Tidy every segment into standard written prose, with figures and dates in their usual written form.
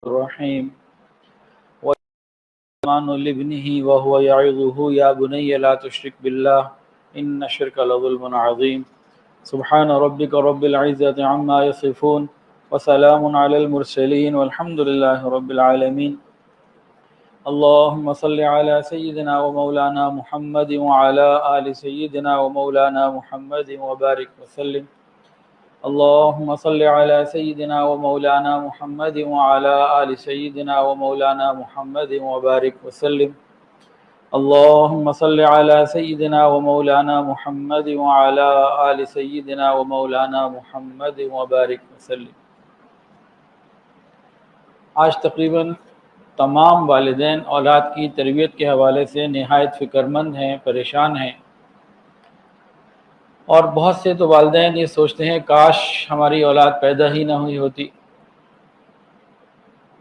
الرحيم وَالْإِيمَانُ لِابْنِهِ وَهُوَ يَعِظُهُ يَا بُنَيَّ لَا تُشْرِكْ بِاللَّهِ إِنَّ الشِّرْكَ لَظُلْمٌ عَظِيمٌ سبحان ربك رب العزة عما يصفون وسلام على المرسلين والحمد لله رب العالمين اللهم صل على سيدنا ومولانا محمد وعلى آل سيدنا ومولانا محمد وبارك وسلم اللهم صل على سيدنا ومولانا محمد وعلى آل سيدنا ومولانا محمد وبارك وسلم اللهم صل على سيدنا ومولانا محمد وعلى آل سيدنا ومولانا محمد وبارك وسلم۔ آج تقریباً تمام والدین اولاد کی تربیت کے حوالے سے نہایت فکرمند ہیں، پریشان ہیں، اور بہت سے تو والدین یہ سوچتے ہیں کاش ہماری اولاد پیدا ہی نہ ہوئی ہوتی۔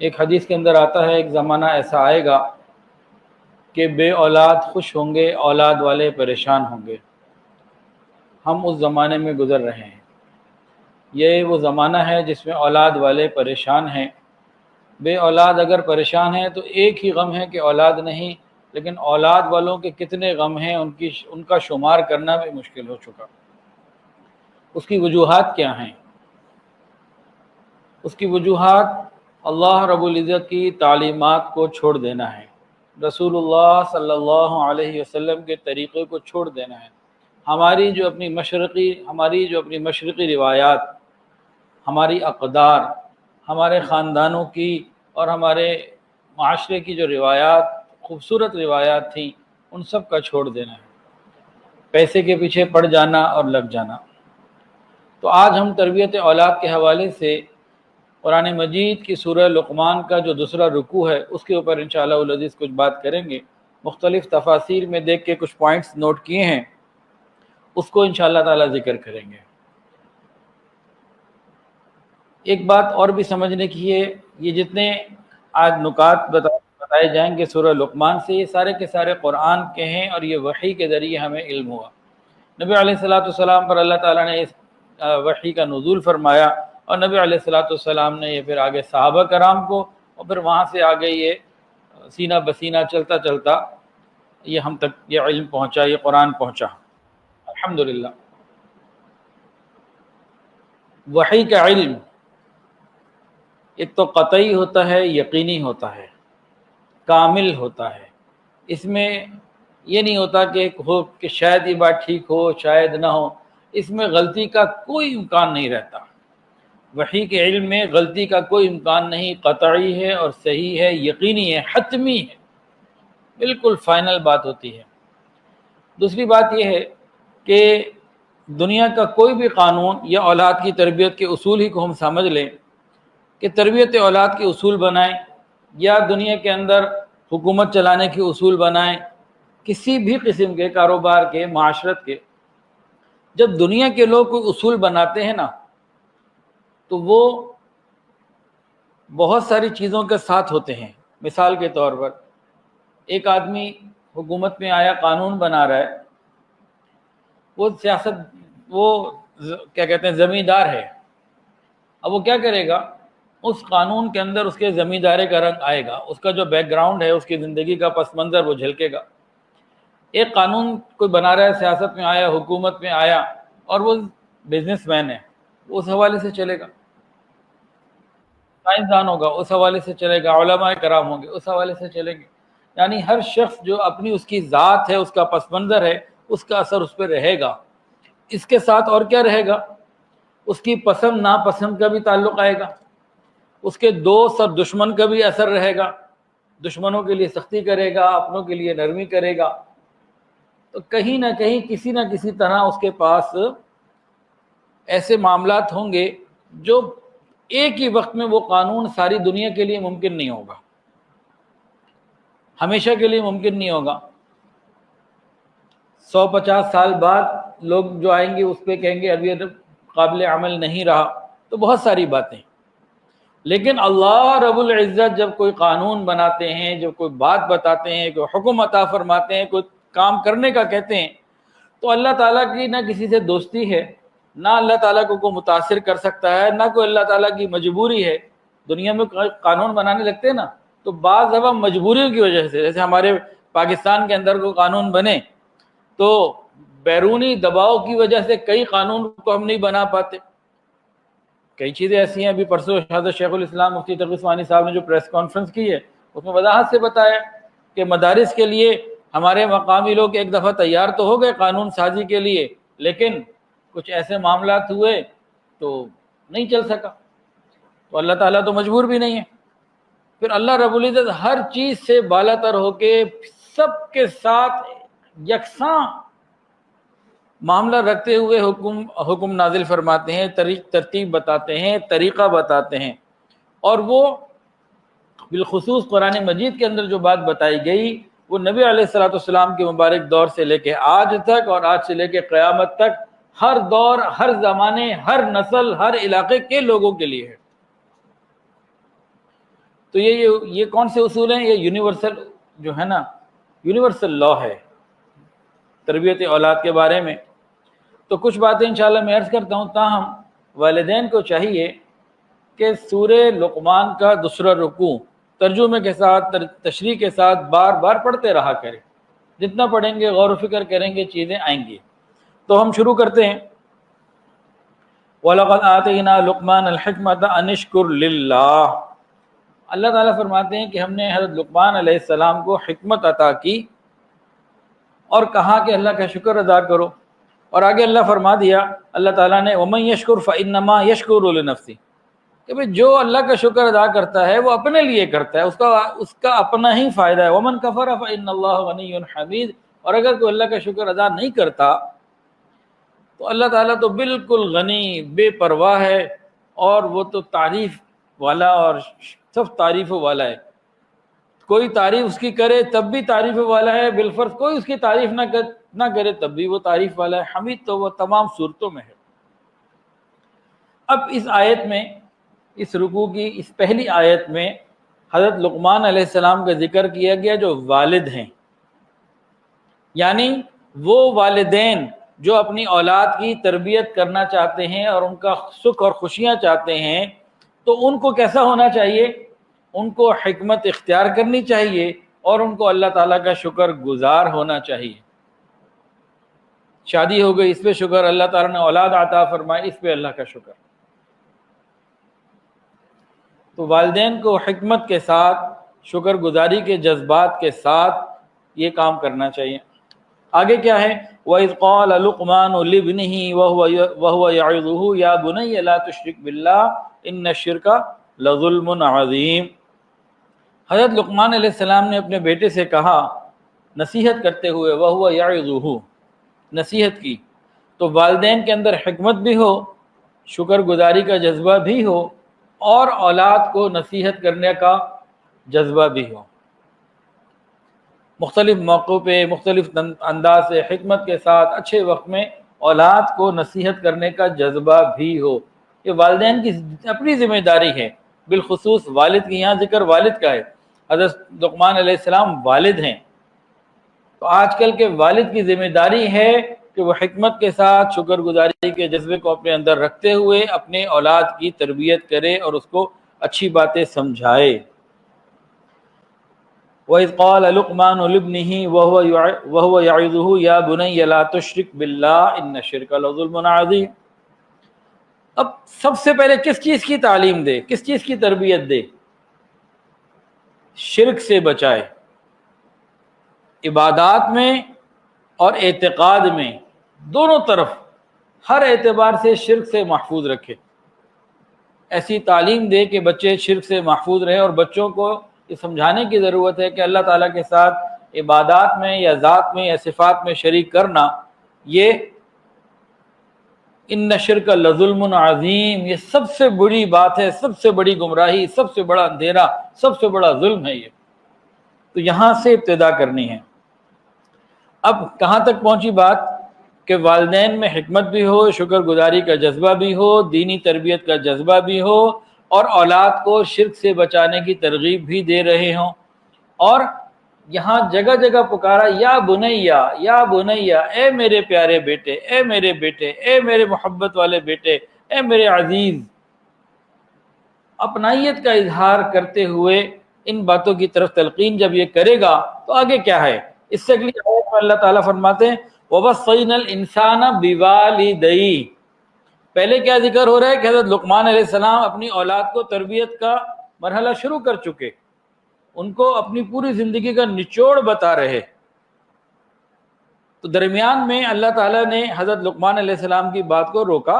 ایک حدیث کے اندر آتا ہے ایک زمانہ ایسا آئے گا کہ بے اولاد خوش ہوں گے، اولاد والے پریشان ہوں گے۔ ہم اس زمانے میں گزر رہے ہیں۔ یہ وہ زمانہ ہے جس میں اولاد والے پریشان ہیں۔ بے اولاد اگر پریشان ہیں تو ایک ہی غم ہے کہ اولاد نہیں، لیکن اولاد والوں کے کتنے غم ہیں ان کا شمار کرنا بھی مشکل ہو چکا۔ اس کی وجوہات کیا ہیں؟ اس کی وجوہات اللہ رب العزت کی تعلیمات کو چھوڑ دینا ہے، رسول اللہ صلی اللہ علیہ وسلم کے طریقے کو چھوڑ دینا ہے، ہماری جو اپنی مشرقی روایات، ہماری اقدار، ہمارے خاندانوں کی اور ہمارے معاشرے کی جو روایات، خوبصورت روایات تھیں، ان سب کا چھوڑ دینا ہے، پیسے کے پیچھے پڑ جانا اور لگ جانا۔ تو آج ہم تربیت اولاد کے حوالے سے قرآن مجید کی سورہ لقمان کا جو دوسرا رکوع ہے اس کے اوپر انشاءاللہ العزیز کچھ بات کریں گے۔ مختلف تفاسیر میں دیکھ کے کچھ پوائنٹس نوٹ کیے ہیں، اس کو انشاءاللہ تعالی ذکر کریں گے۔ ایک بات اور بھی سمجھنے کی ہے، یہ جتنے آج نکات بتائے جائیں گے سورہ لقمان سے، یہ سارے کے سارے قرآن کے ہیں اور یہ وحی کے ذریعے ہمیں علم ہوا۔ نبی علیہ السلام پر اللہ تعالیٰ نے اس وحی کا نزول فرمایا، اور نبی علیہ السلام نے یہ پھر آگے صحابہ کرام کو، اور پھر وہاں سے آگے یہ سینہ بسینہ چلتا چلتا یہ ہم تک یہ علم پہنچا، یہ قرآن پہنچا، الحمدللہ۔ وحی کا علم ایک تو قطعی ہوتا ہے، یقینی ہوتا ہے، کامل ہوتا ہے۔ اس میں یہ نہیں ہوتا کہ شاید یہ بات ٹھیک ہو، شاید نہ ہو، اس میں غلطی کا کوئی امکان نہیں رہتا۔ وحی کے علم میں غلطی کا کوئی امکان نہیں، قطعی ہے اور صحیح ہے، یقینی ہے، حتمی ہے، بالکل فائنل بات ہوتی ہے۔ دوسری بات یہ ہے کہ دنیا کا کوئی بھی قانون یا اولاد کی تربیت کے اصول ہی کو ہم سمجھ لیں کہ تربیت اولاد کے اصول بنائیں یا دنیا کے اندر حکومت چلانے کے اصول بنائیں، کسی بھی قسم کے کاروبار کے، معاشرت کے، جب دنیا کے لوگ کوئی اصول بناتے ہیں نا تو وہ بہت ساری چیزوں کے ساتھ ہوتے ہیں۔ مثال کے طور پر ایک آدمی حکومت میں آیا، قانون بنا رہا ہے، وہ کیا کہتے ہیں زمیندار ہے، اب وہ کیا کرے گا؟ اس قانون کے اندر اس کے زمیندارے کا رنگ آئے گا، اس کا جو بیک گراؤنڈ ہے، اس کی زندگی کا پس منظر وہ جھلکے گا۔ ایک قانون کوئی بنا رہا ہے، سیاست میں آیا، حکومت میں آیا، اور وہ بزنس مین ہے، وہ اس حوالے سے چلے گا، سائنسدان ہوگا اس حوالے سے چلے گا، علماء کرام ہوں گے اس حوالے سے چلیں گے۔ یعنی ہر شخص جو اپنی اس کی ذات ہے، اس کا پس منظر ہے، اس کا اثر اس پہ رہے گا۔ اس کے ساتھ اور کیا رہے گا؟ اس کی پسند ناپسند کا بھی تعلق آئے گا، اس کے دوست اور دشمن کا بھی اثر رہے گا، دشمنوں کے لیے سختی کرے گا، اپنوں کے لیے نرمی کرے گا۔ تو کہیں نہ کہیں کسی نہ کسی طرح اس کے پاس ایسے معاملات ہوں گے جو ایک ہی وقت میں وہ قانون ساری دنیا کے لیے ممکن نہیں ہوگا، ہمیشہ کے لیے ممکن نہیں ہوگا۔ 150 سال بعد لوگ جو آئیں گے اس پہ کہیں گے اب یہ قابل عمل نہیں رہا، تو بہت ساری باتیں۔ لیکن اللہ رب العزت جب کوئی قانون بناتے ہیں، جب کوئی بات بتاتے ہیں، کوئی حکم عطا فرماتے ہیں، کوئی کام کرنے کا کہتے ہیں، تو اللہ تعالیٰ کی نہ کسی سے دوستی ہے، نہ اللہ تعالیٰ کو کوئی متاثر کر سکتا ہے، نہ کوئی اللہ تعالیٰ کی مجبوری ہے دنیا میں قانون بنانے لگتے ہیں نا تو بعض دفعہ مجبوریوں کی وجہ سے، جیسے ہمارے پاکستان کے اندر کوئی قانون بنے تو بیرونی دباؤ کی وجہ سے کئی قانون کو ہم نہیں بنا پاتے. کئی چیزیں ایسی ہیں. ابھی پرسوں حضرت شیخ الاسلام مفتی تقی عثمانی صاحب نے جو پریس کانفرنس کی ہے اس میں وضاحت سے بتایا کہ مدارس کے لیے ہمارے مقامی لوگ ایک دفعہ تیار تو ہو گئے قانون سازی کے لیے، لیکن کچھ ایسے معاملات ہوئے تو نہیں چل سکا. تو اللہ تعالیٰ تو مجبور بھی نہیں ہے. پھر اللہ رب العزت ہر چیز سے بالا تر ہو کے سب کے ساتھ یکساں معاملہ رکھتے ہوئے حکم نازل فرماتے ہیں، ترتیب بتاتے ہیں، طریقہ بتاتے ہیں. اور وہ بالخصوص قرآن مجید کے اندر جو بات بتائی گئی وہ نبی علیہ الصلوۃ والسلام کے مبارک دور سے لے کے آج تک اور آج سے لے کے قیامت تک ہر دور، ہر زمانے، ہر نسل، ہر علاقے کے لوگوں کے لیے ہے. تو یہ کون سے اصول ہیں؟ یہ یونیورسل جو ہے نا، یونیورسل لا ہے تربیت اولاد کے بارے میں. تو کچھ باتیں انشاءاللہ میں عرض کرتا ہوں. تاہم والدین کو چاہیے کہ سورہ لقمان کا دوسرا رکوع ترجمے کے ساتھ، تشریح کے ساتھ بار بار پڑھتے رہا کریں. جتنا پڑھیں گے، غور و فکر کریں گے، چیزیں آئیں گی. تو ہم شروع کرتے ہیں. وَلَقَدْ آتَيْنَا لُقْمَانَ الْحِكْمَةَ أَنِ اشْكُرْ لِلَّهِ. اللہ تعالیٰ فرماتے ہیں کہ ہم نے حضرت لقمان علیہ السلام کو حکمت عطا کی اور کہا کہ اللہ کا شکر ادا کرو. اور آگے اللہ فرما دیا اللہ تعالیٰ نے وَمَن يَشْكُرْ فَإِنَّمَا يَشْكُرُ لِنَفْسِهِ، کہ بھئی جو اللہ کا شکر ادا کرتا ہے وہ اپنے لیے کرتا ہے، اس کا اپنا ہی فائدہ ہے. وَمَن كَفَرَ فَإِنَّ اللَّهَ غَنِيٌّ حَمِيدٌ. اور اگر کوئی اللہ کا شکر ادا نہیں کرتا تو اللہ تعالیٰ تو بالکل غنی، بے پرواہ ہے، اور وہ تو تعریف والا اور سب تعریفوں والا ہے. کوئی تعریف اس کی کرے تب بھی تعریف والا ہے، بالفرض کوئی اس کی تعریف نہ کرے تب بھی وہ تعریف والا ہے. حمید تو وہ تمام صورتوں میں ہے. اب اس آیت میں، اس رکوع کی اس پہلی آیت میں حضرت لقمان علیہ السلام کا ذکر کیا گیا جو والد ہیں، یعنی وہ والدین جو اپنی اولاد کی تربیت کرنا چاہتے ہیں اور ان کا سکھ اور خوشیاں چاہتے ہیں. تو ان کو کیسا ہونا چاہیے؟ ان کو حکمت اختیار کرنی چاہیے اور ان کو اللہ تعالیٰ کا شکر گزار ہونا چاہیے. شادی ہو گئی، اس پہ شکر، اللہ تعالیٰ نے اولاد عطا فرمائی، اس پہ اللہ کا شکر. تو والدین کو حکمت کے ساتھ، شکر گزاری کے جذبات کے ساتھ یہ کام کرنا چاہیے. آگے کیا ہے؟ وَإِذْ قَالَ لُقْمَانُ لِابْنِهِ وَهُوَ يَعِظُهُ يَا بُنَيَّ لَا تُشْرِكْ بِاللَّهِ إِنَّ الشِّرْكَ لَظُلْمٌ عَظِيمٌ. حضرت لقمان علیہ السلام نے اپنے بیٹے سے کہا نصیحت کرتے ہوئے، وَهُوَ يَعِظُهُ، نصیحت کی. تو والدین کے اندر حکمت بھی ہو، شکر گزاری کا جذبہ بھی ہو، اور اولاد کو نصیحت کرنے کا جذبہ بھی ہو. مختلف موقعوں پہ مختلف انداز سے حکمت کے ساتھ اچھے وقت میں اولاد کو نصیحت کرنے کا جذبہ بھی ہو. یہ والدین کی اپنی ذمہ داری ہے، بالخصوص والد کی. یہاں ذکر والد کا ہے. حضرت لقمان علیہ السلام والد ہیں، تو آج کل کے والد کی ذمہ داری ہے کہ وہ حکمت کے ساتھ شکر گزاری کے جذبے کو اپنے اندر رکھتے ہوئے اپنے اولاد کی تربیت کرے اور اس کو اچھی باتیں سمجھائے. وَإِذْ قَالَ لُقْمَانُ لِابْنِهِ وَهُوَ يَعِظُهُ يَا بُنَيَّ لَا تُشْرِكْ بِاللَّهِ إِنَّ الشِّرْكَ لَظُلْمٌ عَظِيمٌ. اب سب سے پہلے کس چیز کی تعلیم دے، کس چیز کی تربیت دے؟ شرک سے بچائے، عبادات میں اور اعتقاد میں، دونوں طرف ہر اعتبار سے شرک سے محفوظ رکھے. ایسی تعلیم دے کہ بچے شرک سے محفوظ رہیں. اور بچوں کو یہ سمجھانے کی ضرورت ہے کہ اللہ تعالیٰ کے ساتھ عبادات میں یا ذات میں یا صفات میں شریک کرنا، یہ ان الشرک لظلم عظیم، یہ سب سے بڑی بات ہے، سب سے بڑی گمراہی، سب سے بڑا اندھیرا، سب سے بڑا ظلم ہے یہ. تو یہاں سے ابتدا کرنی ہے. اب کہاں تک پہنچی بات کہ والدین میں حکمت بھی ہو، شکر گزاری کا جذبہ بھی ہو، دینی تربیت کا جذبہ بھی ہو، اور اولاد کو شرک سے بچانے کی ترغیب بھی دے رہے ہوں. اور یہاں جگہ جگہ پکارا یا بنیا، یا بنیا، اے میرے پیارے بیٹے، اے میرے بیٹے، اے میرے محبت والے بیٹے، اے میرے عزیز. اپنائیت کا اظہار کرتے ہوئے ان باتوں کی طرف تلقین جب یہ کرے گا تو آگے کیا ہے؟ اس سے اگلی آیت میں اللہ تعالیٰ فرماتے ہیں وَوَصَّيْنَا الْإِنسَانَ بِوَالِدَيْهِ۔ پہلے کیا ذکر ہو رہا ہے کہ حضرت لقمان علیہ السلام اپنی اولاد کو تربیت کا مرحلہ شروع کر چکے، ان کو اپنی پوری زندگی کا نچوڑ بتا رہے، تو درمیان میں اللہ تعالیٰ نے حضرت لقمان علیہ السلام کی بات کو روکا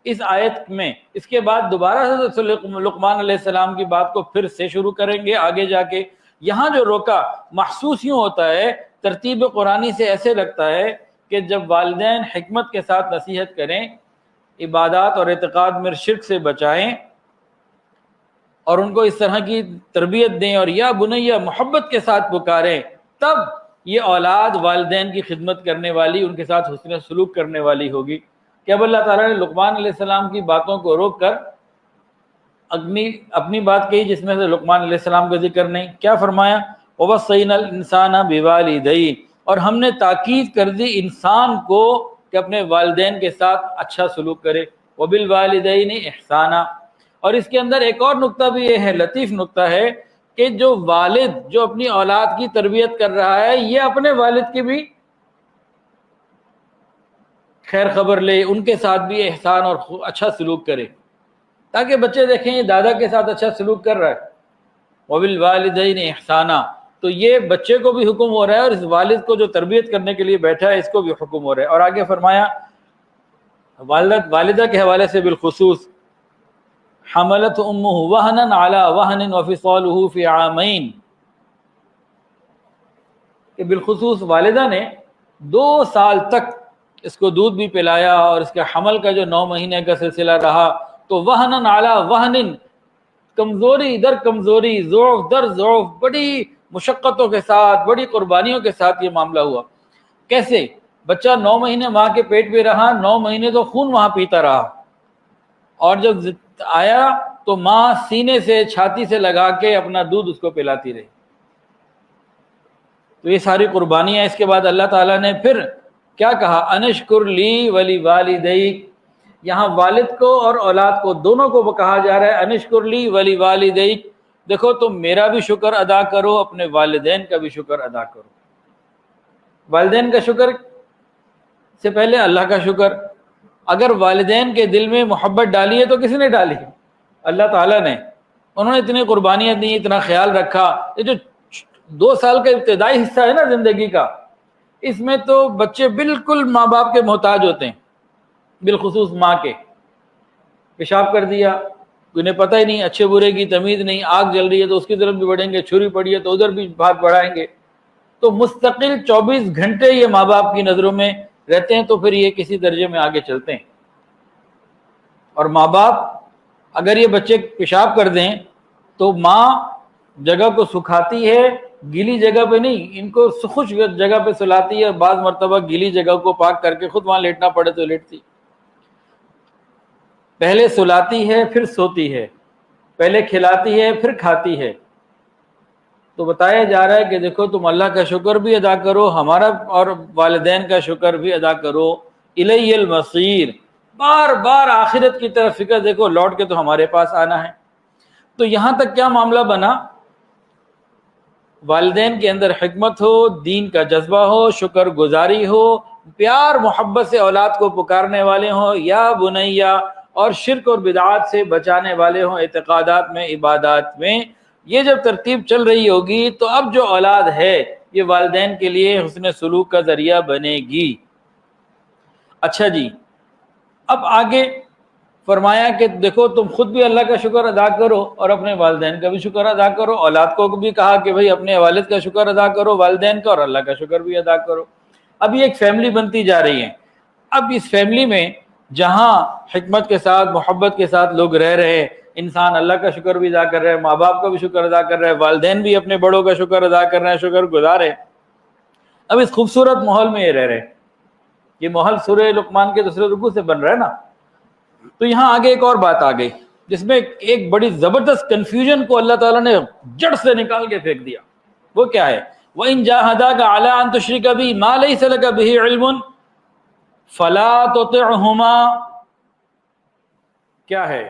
اس آیت میں۔ اس کے بعد دوبارہ حضرت لقمان علیہ السلام کی بات کو پھر سے شروع کریں گے آگے جا کے۔ یہاں جو روکا محسوس یوں ہوتا ہے، ترتیب قرآنی سے ایسے لگتا ہے کہ جب والدین حکمت کے ساتھ نصیحت کریں، عبادات اور اعتقاد میں شرک سے بچائیں اور ان کو اس طرح کی تربیت دیں اور یا بنیا محبت کے ساتھ پکاریں، تب یہ اولاد والدین کی خدمت کرنے والی، ان کے ساتھ حسن سلوک کرنے والی ہوگی۔ کہ اب اللہ تعالیٰ نے لقمان علیہ السلام کی باتوں کو روک کر اپنی بات کہی جس میں سے لقمان علیہ السلام کا ذکر نہیں۔ کیا فرمایا؟ وَوَصَّيْنَا الْإِنسَانَ بِوَالِدَيْهِ، اور ہم نے تاکید کر دی انسان کو کہ اپنے والدین کے ساتھ اچھا سلوک کرے۔ وَبِالْوَالِدَيْنِ إِحْسَانًا، اور اس کے اندر ایک اور نقطہ بھی یہ ہے، لطیف نقطہ ہے، کہ جو والد جو اپنی اولاد کی تربیت کر رہا ہے یہ اپنے والد کی بھی خیر خبر لے، ان کے ساتھ بھی احسان اور اچھا سلوک کرے، تاکہ بچے دیکھیں یہ دادا کے ساتھ اچھا سلوک کر رہا ہے۔ وَبِالْوَالِدَيْنِ إِحْسَانًا، تو یہ بچے کو بھی حکم ہو رہا ہے اور اس والد کو جو تربیت کرنے کے لیے بیٹھا ہے اس کو بھی حکم ہو رہا ہے۔ اور آگے فرمایا والدہ کے حوالے سے بالخصوص حملت امہ وہنا علی وہن وفصالہ فی عامین، کہ بالخصوص والدہ نے 2 سال تک اس کو دودھ بھی پلایا اور اس کے حمل کا جو 9 مہینے کا سلسلہ رہا، تو وہن علی وہن، کمزوری در کمزوری، ضعف در ضعف، بڑی مشقتوں کے ساتھ، بڑی قربانیوں کے ساتھ یہ معاملہ ہوا۔ کیسے؟ بچہ 9 مہینے ماں کے پیٹ میں رہا، 9 مہینے تو خون وہاں پیتا رہا، اور جب آیا تو ماں سینے سے چھاتی سے لگا کے اپنا دودھ اس کو پلاتی رہی۔ تو یہ ساری قربانیاں، اس کے بعد اللہ تعالیٰ نے پھر کیا کہا؟ انشکر لی ولی والدیک، یہاں والد کو اور اولاد کو دونوں کو کہا جا رہا ہے انشکر لی ولی والدیک، دیکھو تم میرا بھی شکر ادا کرو، اپنے والدین کا بھی شکر ادا کرو۔ والدین کا شکر سے پہلے اللہ کا شکر۔ اگر والدین کے دل میں محبت ڈالی ہے تو کس نے ڈالی؟ اللہ تعالیٰ نے۔ انہوں نے اتنی قربانیاں دی، اتنا خیال رکھا۔ یہ جو 2 سال کا ابتدائی حصہ ہے نا زندگی کا، اس میں تو بچے بالکل ماں باپ کے محتاج ہوتے ہیں، بالخصوص ماں کے۔ پیشاب کر دیا، انہیں پتہ ہی نہیں، اچھے برے کی تمیز نہیں، آگ جل رہی ہے تو اس کی طرف بھی بڑھیں گے، چھری پڑی ہے تو ادھر بھی ہاتھ بڑھائیں گے، تو مستقل 24 گھنٹے یہ ماں باپ کی نظروں میں رہتے ہیں، تو پھر یہ کسی درجے میں آگے چلتے ہیں۔ اور ماں باپ اگر یہ بچے پیشاب کر دیں تو ماں جگہ کو سکھاتی ہے، گیلی جگہ پہ نہیں، ان کو خشک جگہ پہ سلاتی ہے، بعض مرتبہ گیلی جگہ کو پاک کر کے خود وہاں لیٹنا پڑے تو لیٹتی، پہلے سلاتی ہے پھر سوتی ہے، پہلے کھلاتی ہے پھر کھاتی ہے۔ تو بتایا جا رہا ہے کہ دیکھو تم اللہ کا شکر بھی ادا کرو، ہمارا اور والدین کا شکر بھی ادا کرو۔ الی المصیر، بار بار آخرت کی طرف فکر، دیکھو لوٹ کے تو ہمارے پاس آنا ہے۔ تو یہاں تک کیا معاملہ بنا؟ والدین کے اندر حکمت ہو، دین کا جذبہ ہو، شکر گزاری ہو، پیار محبت سے اولاد کو پکارنے والے ہوں، یا بنیا، اور شرک اور بدعات سے بچانے والے ہوں، اعتقادات میں، عبادات میں۔ یہ جب ترتیب چل رہی ہوگی تو اب جو اولاد ہے یہ والدین کے لیے حسن سلوک کا ذریعہ بنے گی۔ اچھا جی، اب آگے فرمایا کہ دیکھو تم خود بھی اللہ کا شکر ادا کرو اور اپنے والدین کا بھی شکر ادا کرو۔ اولاد کو بھی کہا کہ بھئی اپنے والد کا شکر ادا کرو، والدین کا، اور اللہ کا شکر بھی ادا کرو۔ اب یہ ایک فیملی بنتی جا رہی ہے۔ اب اس فیملی میں جہاں حکمت کے ساتھ، محبت کے ساتھ لوگ رہ رہے ہیں، انسان اللہ کا شکر بھی ادا کر رہے ہیں، ماں باپ کا بھی شکر ادا کر رہے ہیں، والدین بھی اپنے بڑوں کا شکر ادا کر رہے ہیں، شکر گزار ہیں۔ اب اس خوبصورت ماحول میں یہ رہ رہے ہیں۔ یہ ماحول سورہ لقمان کے دوسرے رکوع سے بن رہا ہے نا۔ تو یہاں آگے ایک اور بات آ گئی جس میں ایک بڑی زبردست کنفیوژن کو اللہ تعالیٰ نے جڑ سے نکال کے پھینک دیا۔ وہ کیا ہے؟ وَإِن جَاهَدَاكَ عَلَىٰ أَن تُشْرِكَ بِي مَا لَيْسَ لَكَ بِهِ عِلْمٌ فَلَا تُطِعْهُمَا، کیا ہے؟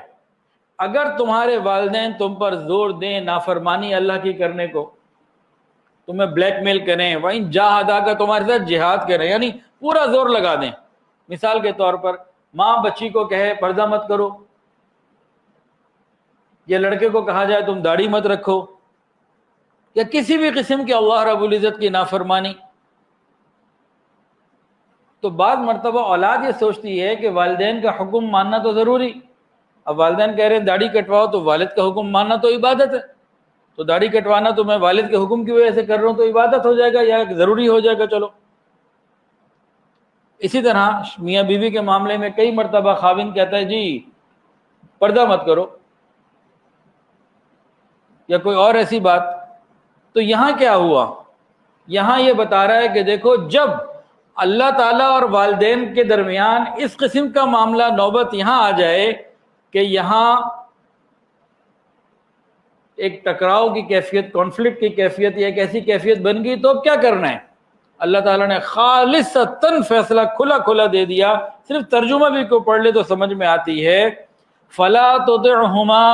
اگر تمہارے والدین تم پر زور دیں نافرمانی اللہ کی کرنے کو، تمہیں بلیک میل کریں، وہیں جاہدا کا تمہارے ساتھ جہاد کریں، یعنی پورا زور لگا دیں. مثال کے طور پر ماں بچی کو کہے پردہ مت کرو، یا لڑکے کو کہا جائے تم داڑھی مت رکھو، یا کسی بھی قسم کی اللہ رب العزت کی نافرمانی، تو بعض مرتبہ اولاد یہ سوچتی ہے کہ والدین کا حکم ماننا تو ضروری. اب والدین کہہ رہے ہیں داڑھی کٹواؤ، تو والد کا حکم ماننا تو عبادت ہے، تو داڑھی کٹوانا تو میں والد کے حکم کی وجہ سے کر رہا ہوں تو عبادت ہو جائے گا یا ضروری ہو جائے گا. چلو اسی طرح میاں بیوی کے معاملے میں کئی مرتبہ خاوند کہتا ہے جی پردہ مت کرو، یا کوئی اور ایسی بات. تو یہاں کیا ہوا؟ یہاں یہ بتا رہا ہے کہ دیکھو جب اللہ تعالیٰ اور والدین کے درمیان اس قسم کا معاملہ نوبت یہاں آ جائے کہ یہاں ایک ٹکراؤ کی کیفیت، کانفلکٹ کی کیفیت یا ایک ایسی کیفیت بن گئی، تو اب کیا کرنا ہے؟ اللہ تعالیٰ نے خالصتاً فیصلہ کھلا کھلا دے دیا. صرف ترجمہ بھی کو پڑھ لے تو سمجھ میں آتی ہے. فلا تطعہما،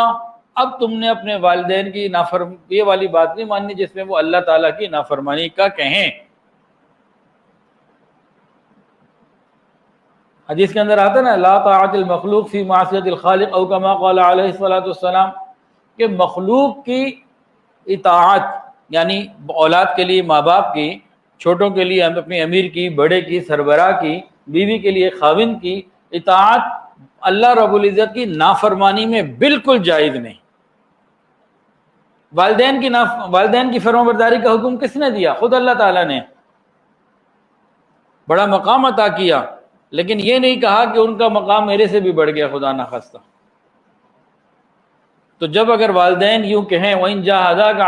اب تم نے اپنے والدین کی یہ والی بات نہیں ماننی جس میں وہ اللہ تعالیٰ کی نافرمانی کا کہیں. حدیث کے اندر آتا ہے نا لا طاعت المخلوق فی معصیت الخالق او کما قال علیہ الصلوۃ والسلام، کہ مخلوق کی اطاعت، یعنی اولاد کے لیے ماں باپ کی، چھوٹوں کے لیے اپنے امیر کی، بڑے کی، سربراہ کی، بیوی کے لیے خاوند کی اطاعت اللہ رب العزت کی نافرمانی میں بالکل جائز نہیں. والدین کی فرمانبرداری کا حکم کس نے دیا؟ خود اللہ تعالیٰ نے. بڑا مقام عطا کیا، لیکن یہ نہیں کہا کہ ان کا مقام میرے سے بھی بڑھ گیا خدا نخواستہ. تو جب اگر والدین یوں کہیں وَإِن جَاهَدَاكَ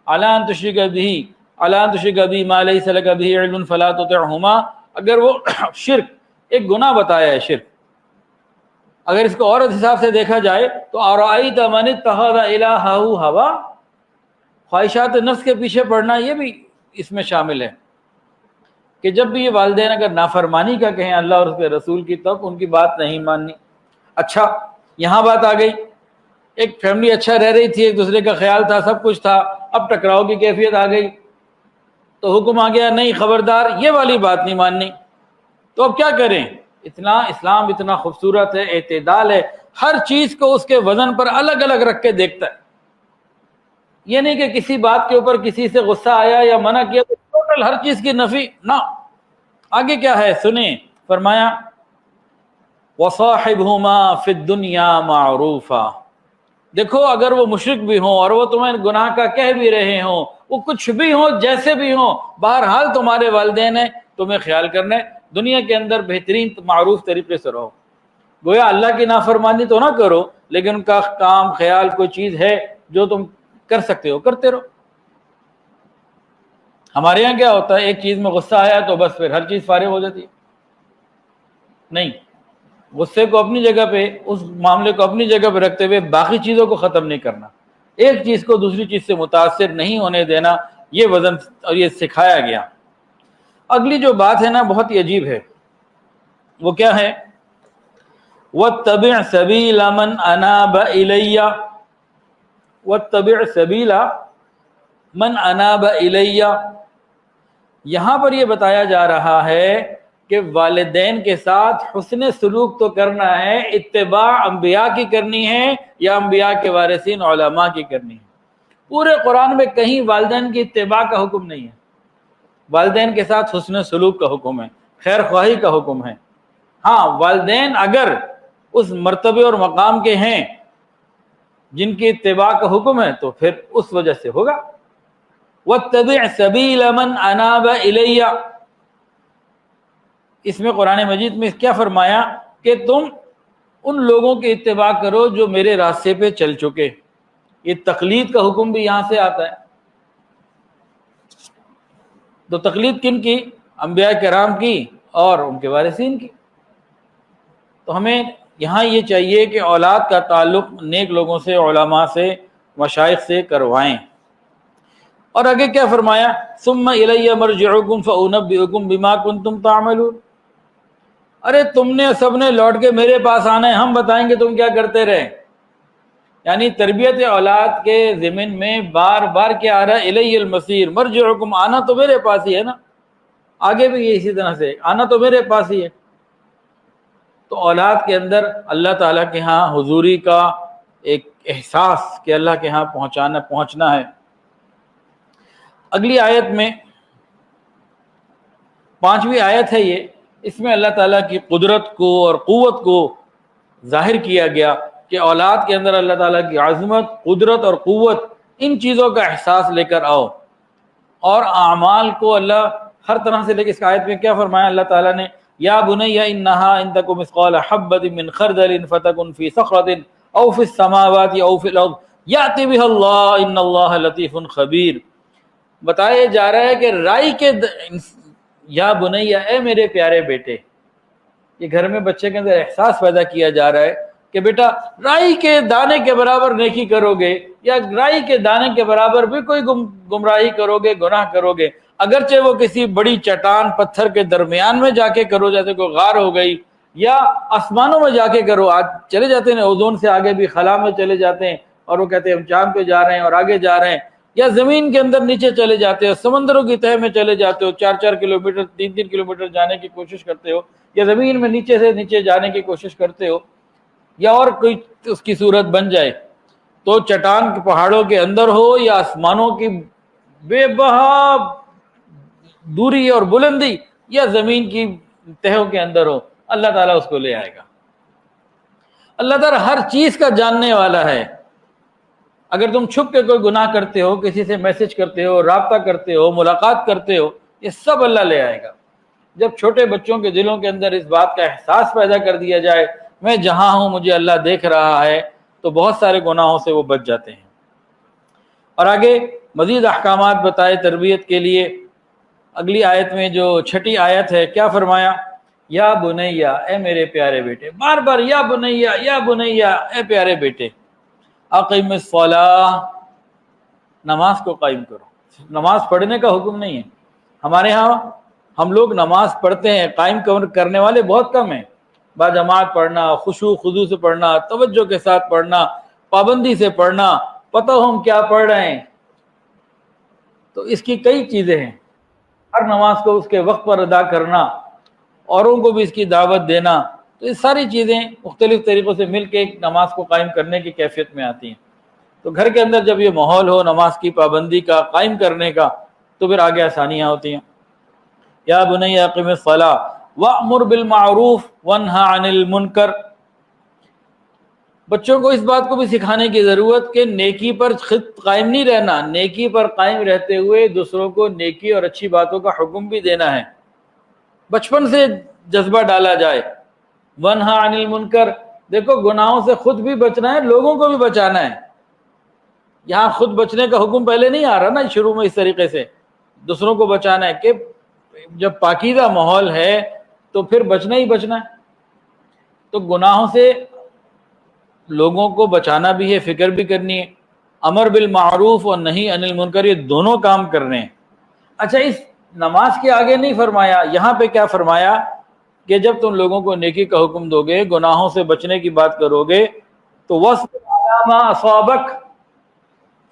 عَلَىٰ أَن تُشْرِكَ بِي مَا لَيْسَ لَكَ بِهِ عِلْمٌ فَلَا تُطِعْهُمَا، اگر وہ شرک ایک گناہ بتایا ہے، شرک، اگر اس کو اور حساب سے دیکھا جائے تو أَرَأَيْتَ مَنِ اتَّخَذَ إِلَٰهَهُ هَوَىٰ، خواہشات نفس کے پیچھے پڑنا یہ بھی اس میں شامل ہے کہ جب بھی یہ والدین اگر نافرمانی کا کہیں اللہ اور اس کے رسول کی، تب ان کی بات نہیں ماننی. اچھا یہاں بات آ گئی، ایک فیملی اچھا رہ رہی تھی، ایک دوسرے کا خیال تھا، سب کچھ تھا، اب ٹکراؤ کی کیفیت آ گئی تو حکم آ گیا نہیں خبردار یہ والی بات نہیں ماننی. تو اب کیا کریں؟ اسلام اتنا خوبصورت ہے، اعتدال ہے، ہر چیز کو اس کے وزن پر الگ الگ رکھ کے دیکھتا ہے. یہ نہیں کہ کسی بات کے اوپر کسی سے غصہ آیا یا منع کیا تو ٹوٹل ہر چیز کی نفی نہ. آگے کیا ہے سنیں، فرمایا وَصَاحِبْهُمَا فِي الدُّنْيَا مَعْرُوفًا، دیکھو اگر وہ مشرک بھی ہوں اور وہ تمہیں گناہ کا کہہ بھی رہے ہوں، وہ کچھ بھی ہوں، جیسے بھی ہوں، بہرحال تمہارے والدین ہیں، تمہیں خیال کرنا ہے دنیا کے اندر بہترین معروف طریقے سے رہو. گویا اللہ کی نافرمانی تو نہ کرو، لیکن ان کا کام خیال کوئی چیز ہے جو تم کر سکتے ہو کرتے رہو. ہمارے یہاں کیا ہوتا ہے، ایک چیز میں غصہ آیا تو بس پھر ہر چیز فارغ ہو جاتی ہے. نہیں، غصے کو اپنی جگہ پہ، اس معاملے کو اپنی جگہ پہ رکھتے ہوئے باقی چیزوں کو ختم نہیں کرنا، ایک چیز کو دوسری چیز سے متاثر نہیں ہونے دینا، یہ وزن اور یہ سکھایا گیا. اگلی جو بات ہے نا بہت ہی عجیب ہے، وہ کیا ہے؟ وَاتَّبِعْ سَبِيلَ مَنْ أَنَابَ إِلَيَّ، وَاتَّبِعْ سَبِيلَ مَنْ أَنَابَ إِلَيَّ. یہاں پر یہ بتایا جا رہا ہے کہ والدین کے ساتھ حسن سلوک تو کرنا ہے، اتباع انبیاء کی کرنی ہے یا انبیاء کے وارثین علماء کی کرنی ہے. پورے قرآن میں کہیں والدین کی اتباع کا حکم نہیں ہے، والدین کے ساتھ حسن سلوک کا حکم ہے، خیر خواہی کا حکم ہے. ہاں والدین اگر اس مرتبے اور مقام کے ہیں جن کی اتباع کا حکم ہے تو پھر اس وجہ سے ہوگا. وَاتَّبِعْ سَبِيلَ مَنْ أَنَابَ إِلَيَّ، اس میں قرآن مجید میں کیا فرمایا کہ تم ان لوگوں کی اتباع کرو جو میرے راستے پہ چل چکے. یہ تقلید کا حکم بھی یہاں سے آتا ہے. تو تقلید کن کی؟ انبیاء کرام کی اور ان کے وارثین کی. تو ہمیں یہاں یہ چاہیے کہ اولاد کا تعلق نیک لوگوں سے، علماء سے، مشائخ سے کروائیں. اور آگے کیا فرمایا؟ ثم الی مرجعکم فانبئکم بما کنتم تعملون، ارے تم نے سب نے لوٹ کے میرے پاس آنا ہے، ہم بتائیں گے تم کیا کرتے رہے. یعنی تربیت اولاد کے ضمن میں بار بار کیا آ رہا ہے، الیہ المصیر، مرجعکم، آنا تو میرے پاس ہی ہے نا، آگے بھی اسی طرح سے آنا تو میرے پاس ہی ہے۔ تو اولاد کے اندر اللہ تعالیٰ کے ہاں حضوری کا ایک احساس کہ اللہ کے ہاں پہنچنا ہے۔ اگلی آیت میں 5ویں آیت ہے یہ، اس میں اللہ تعالیٰ کی قدرت کو اور قوت کو ظاہر کیا گیا کہ اولاد کے اندر اللہ تعالیٰ کی عظمت، قدرت اور قوت، ان چیزوں کا احساس لے کر آؤ، اور اعمال کو اللہ ہر طرح سے لے کے۔ اس آیت میں کیا فرمایا اللہ تعالیٰ نے، یا بنی انہا ان تک مثقال حبۃ من خردل فتکن فی صخرۃ او فی السماوات او فی الارض یأتی بها اللہ ان اللہ لطیف خبیر۔ بتایا جا رہا ہے کہ رائی کے یا بنیا، اے میرے پیارے بیٹے، یہ گھر میں بچے کے اندر احساس پیدا کیا جا رہا ہے کہ بیٹا رائی کے دانے کے برابر نیکی کرو گے یا رائی کے دانے کے برابر بھی کوئی گمراہی کرو گے، گناہ کرو گے، اگرچہ وہ کسی بڑی چٹان پتھر کے درمیان میں جا کے کرو، جیسے کوئی غار ہو گئی، یا آسمانوں میں جا کے کرو۔ آج چلے جاتے ہیں اوزون سے آگے بھی خلا میں چلے جاتے ہیں اور وہ کہتے ہیں ہم چاند پہ جا رہے ہیں اور آگے جا رہے ہیں، یا زمین کے اندر نیچے چلے جاتے ہو، سمندروں کی تہہ میں چلے جاتے ہو، 4 کلومیٹر 3 کلومیٹر جانے کی کوشش کرتے ہو، یا زمین میں نیچے سے نیچے جانے کی کوشش کرتے ہو، یا اور کوئی اس کی صورت بن جائے، تو چٹان کے پہاڑوں کے اندر ہو یا آسمانوں کی بے بہا دوری اور بلندی، یا زمین کی تہوں کے اندر ہو، اللہ تعالیٰ اس کو لے آئے گا۔ اللہ تعالیٰ ہر چیز کا جاننے والا ہے۔ اگر تم چھپ کے کوئی گناہ کرتے ہو، کسی سے میسج کرتے ہو، رابطہ کرتے ہو، ملاقات کرتے ہو، یہ سب اللہ لے آئے گا۔ جب چھوٹے بچوں کے دلوں کے اندر اس بات کا احساس پیدا کر دیا جائے میں جہاں ہوں مجھے اللہ دیکھ رہا ہے، تو بہت سارے گناہوں سے وہ بچ جاتے ہیں۔ اور آگے مزید احکامات بتائے تربیت کے لیے۔ اگلی آیت میں جو 6ٹھی آیت ہے، کیا فرمایا، یا بنیا، اے میرے پیارے بیٹے، بار بار یا بنیا یا بنیا، اے پیارے بیٹے، اقیم الصلاۃ، نماز کو قائم کرو۔ نماز پڑھنے کا حکم نہیں ہے، ہمارے ہاں ہم لوگ نماز پڑھتے ہیں، قائم کرنے والے بہت کم ہیں۔ باجماعت پڑھنا، خشوع خضوع سے پڑھنا، توجہ کے ساتھ پڑھنا، پابندی سے پڑھنا، پتہ ہو ہم کیا پڑھ رہے ہیں، تو اس کی کئی چیزیں ہیں۔ ہر نماز کو اس کے وقت پر ادا کرنا، اوروں کو بھی اس کی دعوت دینا، تو یہ ساری چیزیں مختلف طریقوں سے مل کے ایک نماز کو قائم کرنے کی کیفیت میں آتی ہیں۔ تو گھر کے اندر جب یہ ماحول ہو نماز کی پابندی کا، قائم کرنے کا، تو پھر آگے آسانیاں ہوتی ہیں۔ یا بنی اقم الصلاۃ وامر بالمعروف وانہا عن المنکر، بچوں کو اس بات کو بھی سکھانے کی ضرورت کہ نیکی پر خود قائم نہیں رہنا، نیکی پر قائم رہتے ہوئے دوسروں کو نیکی اور اچھی باتوں کا حکم بھی دینا ہے، بچپن سے جذبہ ڈالا جائے۔ وانہا عن المنکر، دیکھو گناہوں سے خود بھی بچنا ہے، لوگوں کو بھی بچانا ہے۔ یہاں خود بچنے کا حکم پہلے نہیں آ رہا نا شروع میں، اس طریقے سے دوسروں کو بچانا ہے کہ جب پاکیزہ ماحول ہے تو پھر بچنا ہی بچنا ہے۔ تو گناہوں سے لوگوں کو بچانا بھی ہے، فکر بھی کرنی ہے، امر بالمعروف اور نہی عن المنکر، یہ دونوں کام کرنے ہیں۔ اچھا، اس نماز کے آگے نہیں فرمایا، یہاں پہ کیا فرمایا کہ جب تم لوگوں کو نیکی کا حکم دو گے، گناہوں سے بچنے کی بات کرو گے، تو وَاصْبِرْ عَلَىٰ مَا أَصَابَكَ،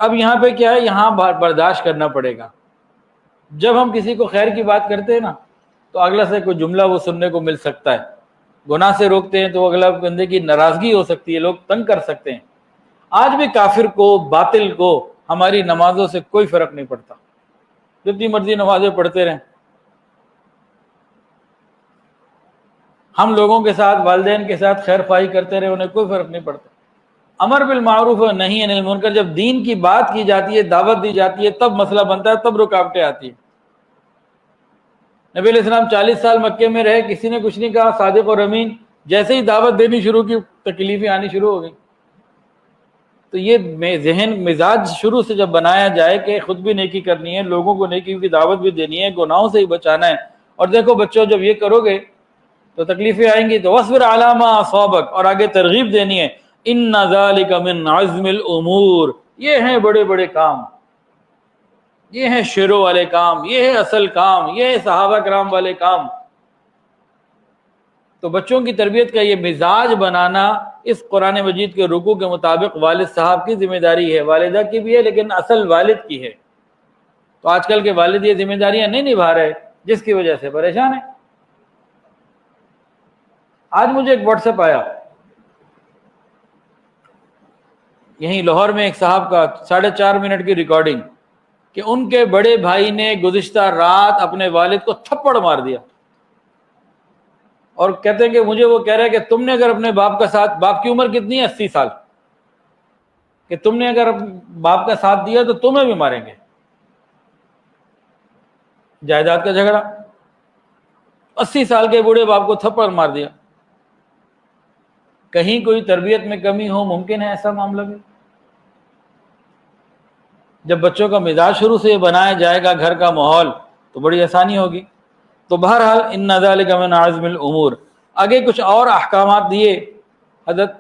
اب یہاں پہ کیا ہے، یہاں برداشت کرنا پڑے گا۔ جب ہم کسی کو خیر کی بات کرتے ہیں نا، تو اگلا سے کوئی جملہ وہ سننے کو مل سکتا ہے، گناہ سے روکتے ہیں تو اگلا بندے کی ناراضگی ہو سکتی ہے، لوگ تنگ کر سکتے ہیں۔ آج بھی کافر کو، باطل کو ہماری نمازوں سے کوئی فرق نہیں پڑتا، جتنی مرضی نمازیں پڑھتے رہیں، ہم لوگوں کے ساتھ، والدین کے ساتھ خیر خواہی کرتے رہے، انہیں کوئی فرق نہیں پڑتا۔ امر بالمعروف اور نہی عن المنکر، جب دین کی بات کی جاتی ہے، دعوت دی جاتی ہے، تب مسئلہ بنتا ہے، تب رکاوٹیں آتی ہیں۔ نبی علیہ السلام 40 سال مکے میں رہے، کسی نے کچھ نہیں کہا، صادق اور امین، جیسے ہی دعوت دینی شروع کی تکلیفیں آنی شروع ہو گئی۔ تو یہ ذہن مزاج شروع سے جب بنایا جائے کہ خود بھی نیکی کرنی ہے، لوگوں کو نیکی کی دعوت بھی دینی ہے، گناہوں سے ہی بچانا ہے، اور دیکھو بچوں جب یہ کرو گے تو تکلیفیں آئیں گی، تو وَاصْبِرْ عَلَىٰ مَا أَصَابَكَ، اور آگے ترغیب دینی ہے، إِنَّ ذَلِكَ مِنْ عَزْمِ الْأُمُورِ، یہ ہیں بڑے بڑے کام، یہ ہیں شیروں والے کام، یہ ہے اصل کام، یہ ہے صحابہ کرام والے کام۔ تو بچوں کی تربیت کا یہ مزاج بنانا اس قرآن مجید کے رکوع کے مطابق والد صاحب کی ذمہ داری ہے، والدہ کی بھی ہے، لیکن اصل والد کی ہے۔ تو آج کل کے والد یہ ذمہ داریاں نہیں نبھا رہے، جس کی وجہ سے پریشان ہیں۔ آج مجھے ایک واٹس ایپ آیا، یہیں لاہور میں ایک صاحب کا 4.5 منٹ کی ریکارڈنگ کہ ان کے بڑے بھائی نے گزشتہ رات اپنے والد کو تھپڑ مار دیا، اور کہتے ہیں کہ مجھے وہ کہہ رہا ہے کہ تم نے اگر اپنے باپ کا ساتھ، باپ کی عمر کتنی ہے؟ 80 سال، کہ تم نے اگر باپ کا ساتھ دیا تو تمہیں بھی ماریں گے۔ جائیداد کا جھگڑا، 80 سال کے بوڑھے باپ کو تھپڑ مار دیا۔ کہیں کوئی تربیت میں کمی ہو، ممکن ہے ایسا معاملہ بھی؟ جب بچوں کا مزاج شروع سے بنایا جائے گا، گھر کا ماحول، تو بڑی آسانی ہوگی۔ تو بہرحال ان ذالک من عزم الامور، آگے کچھ اور احکامات دیے حضرت،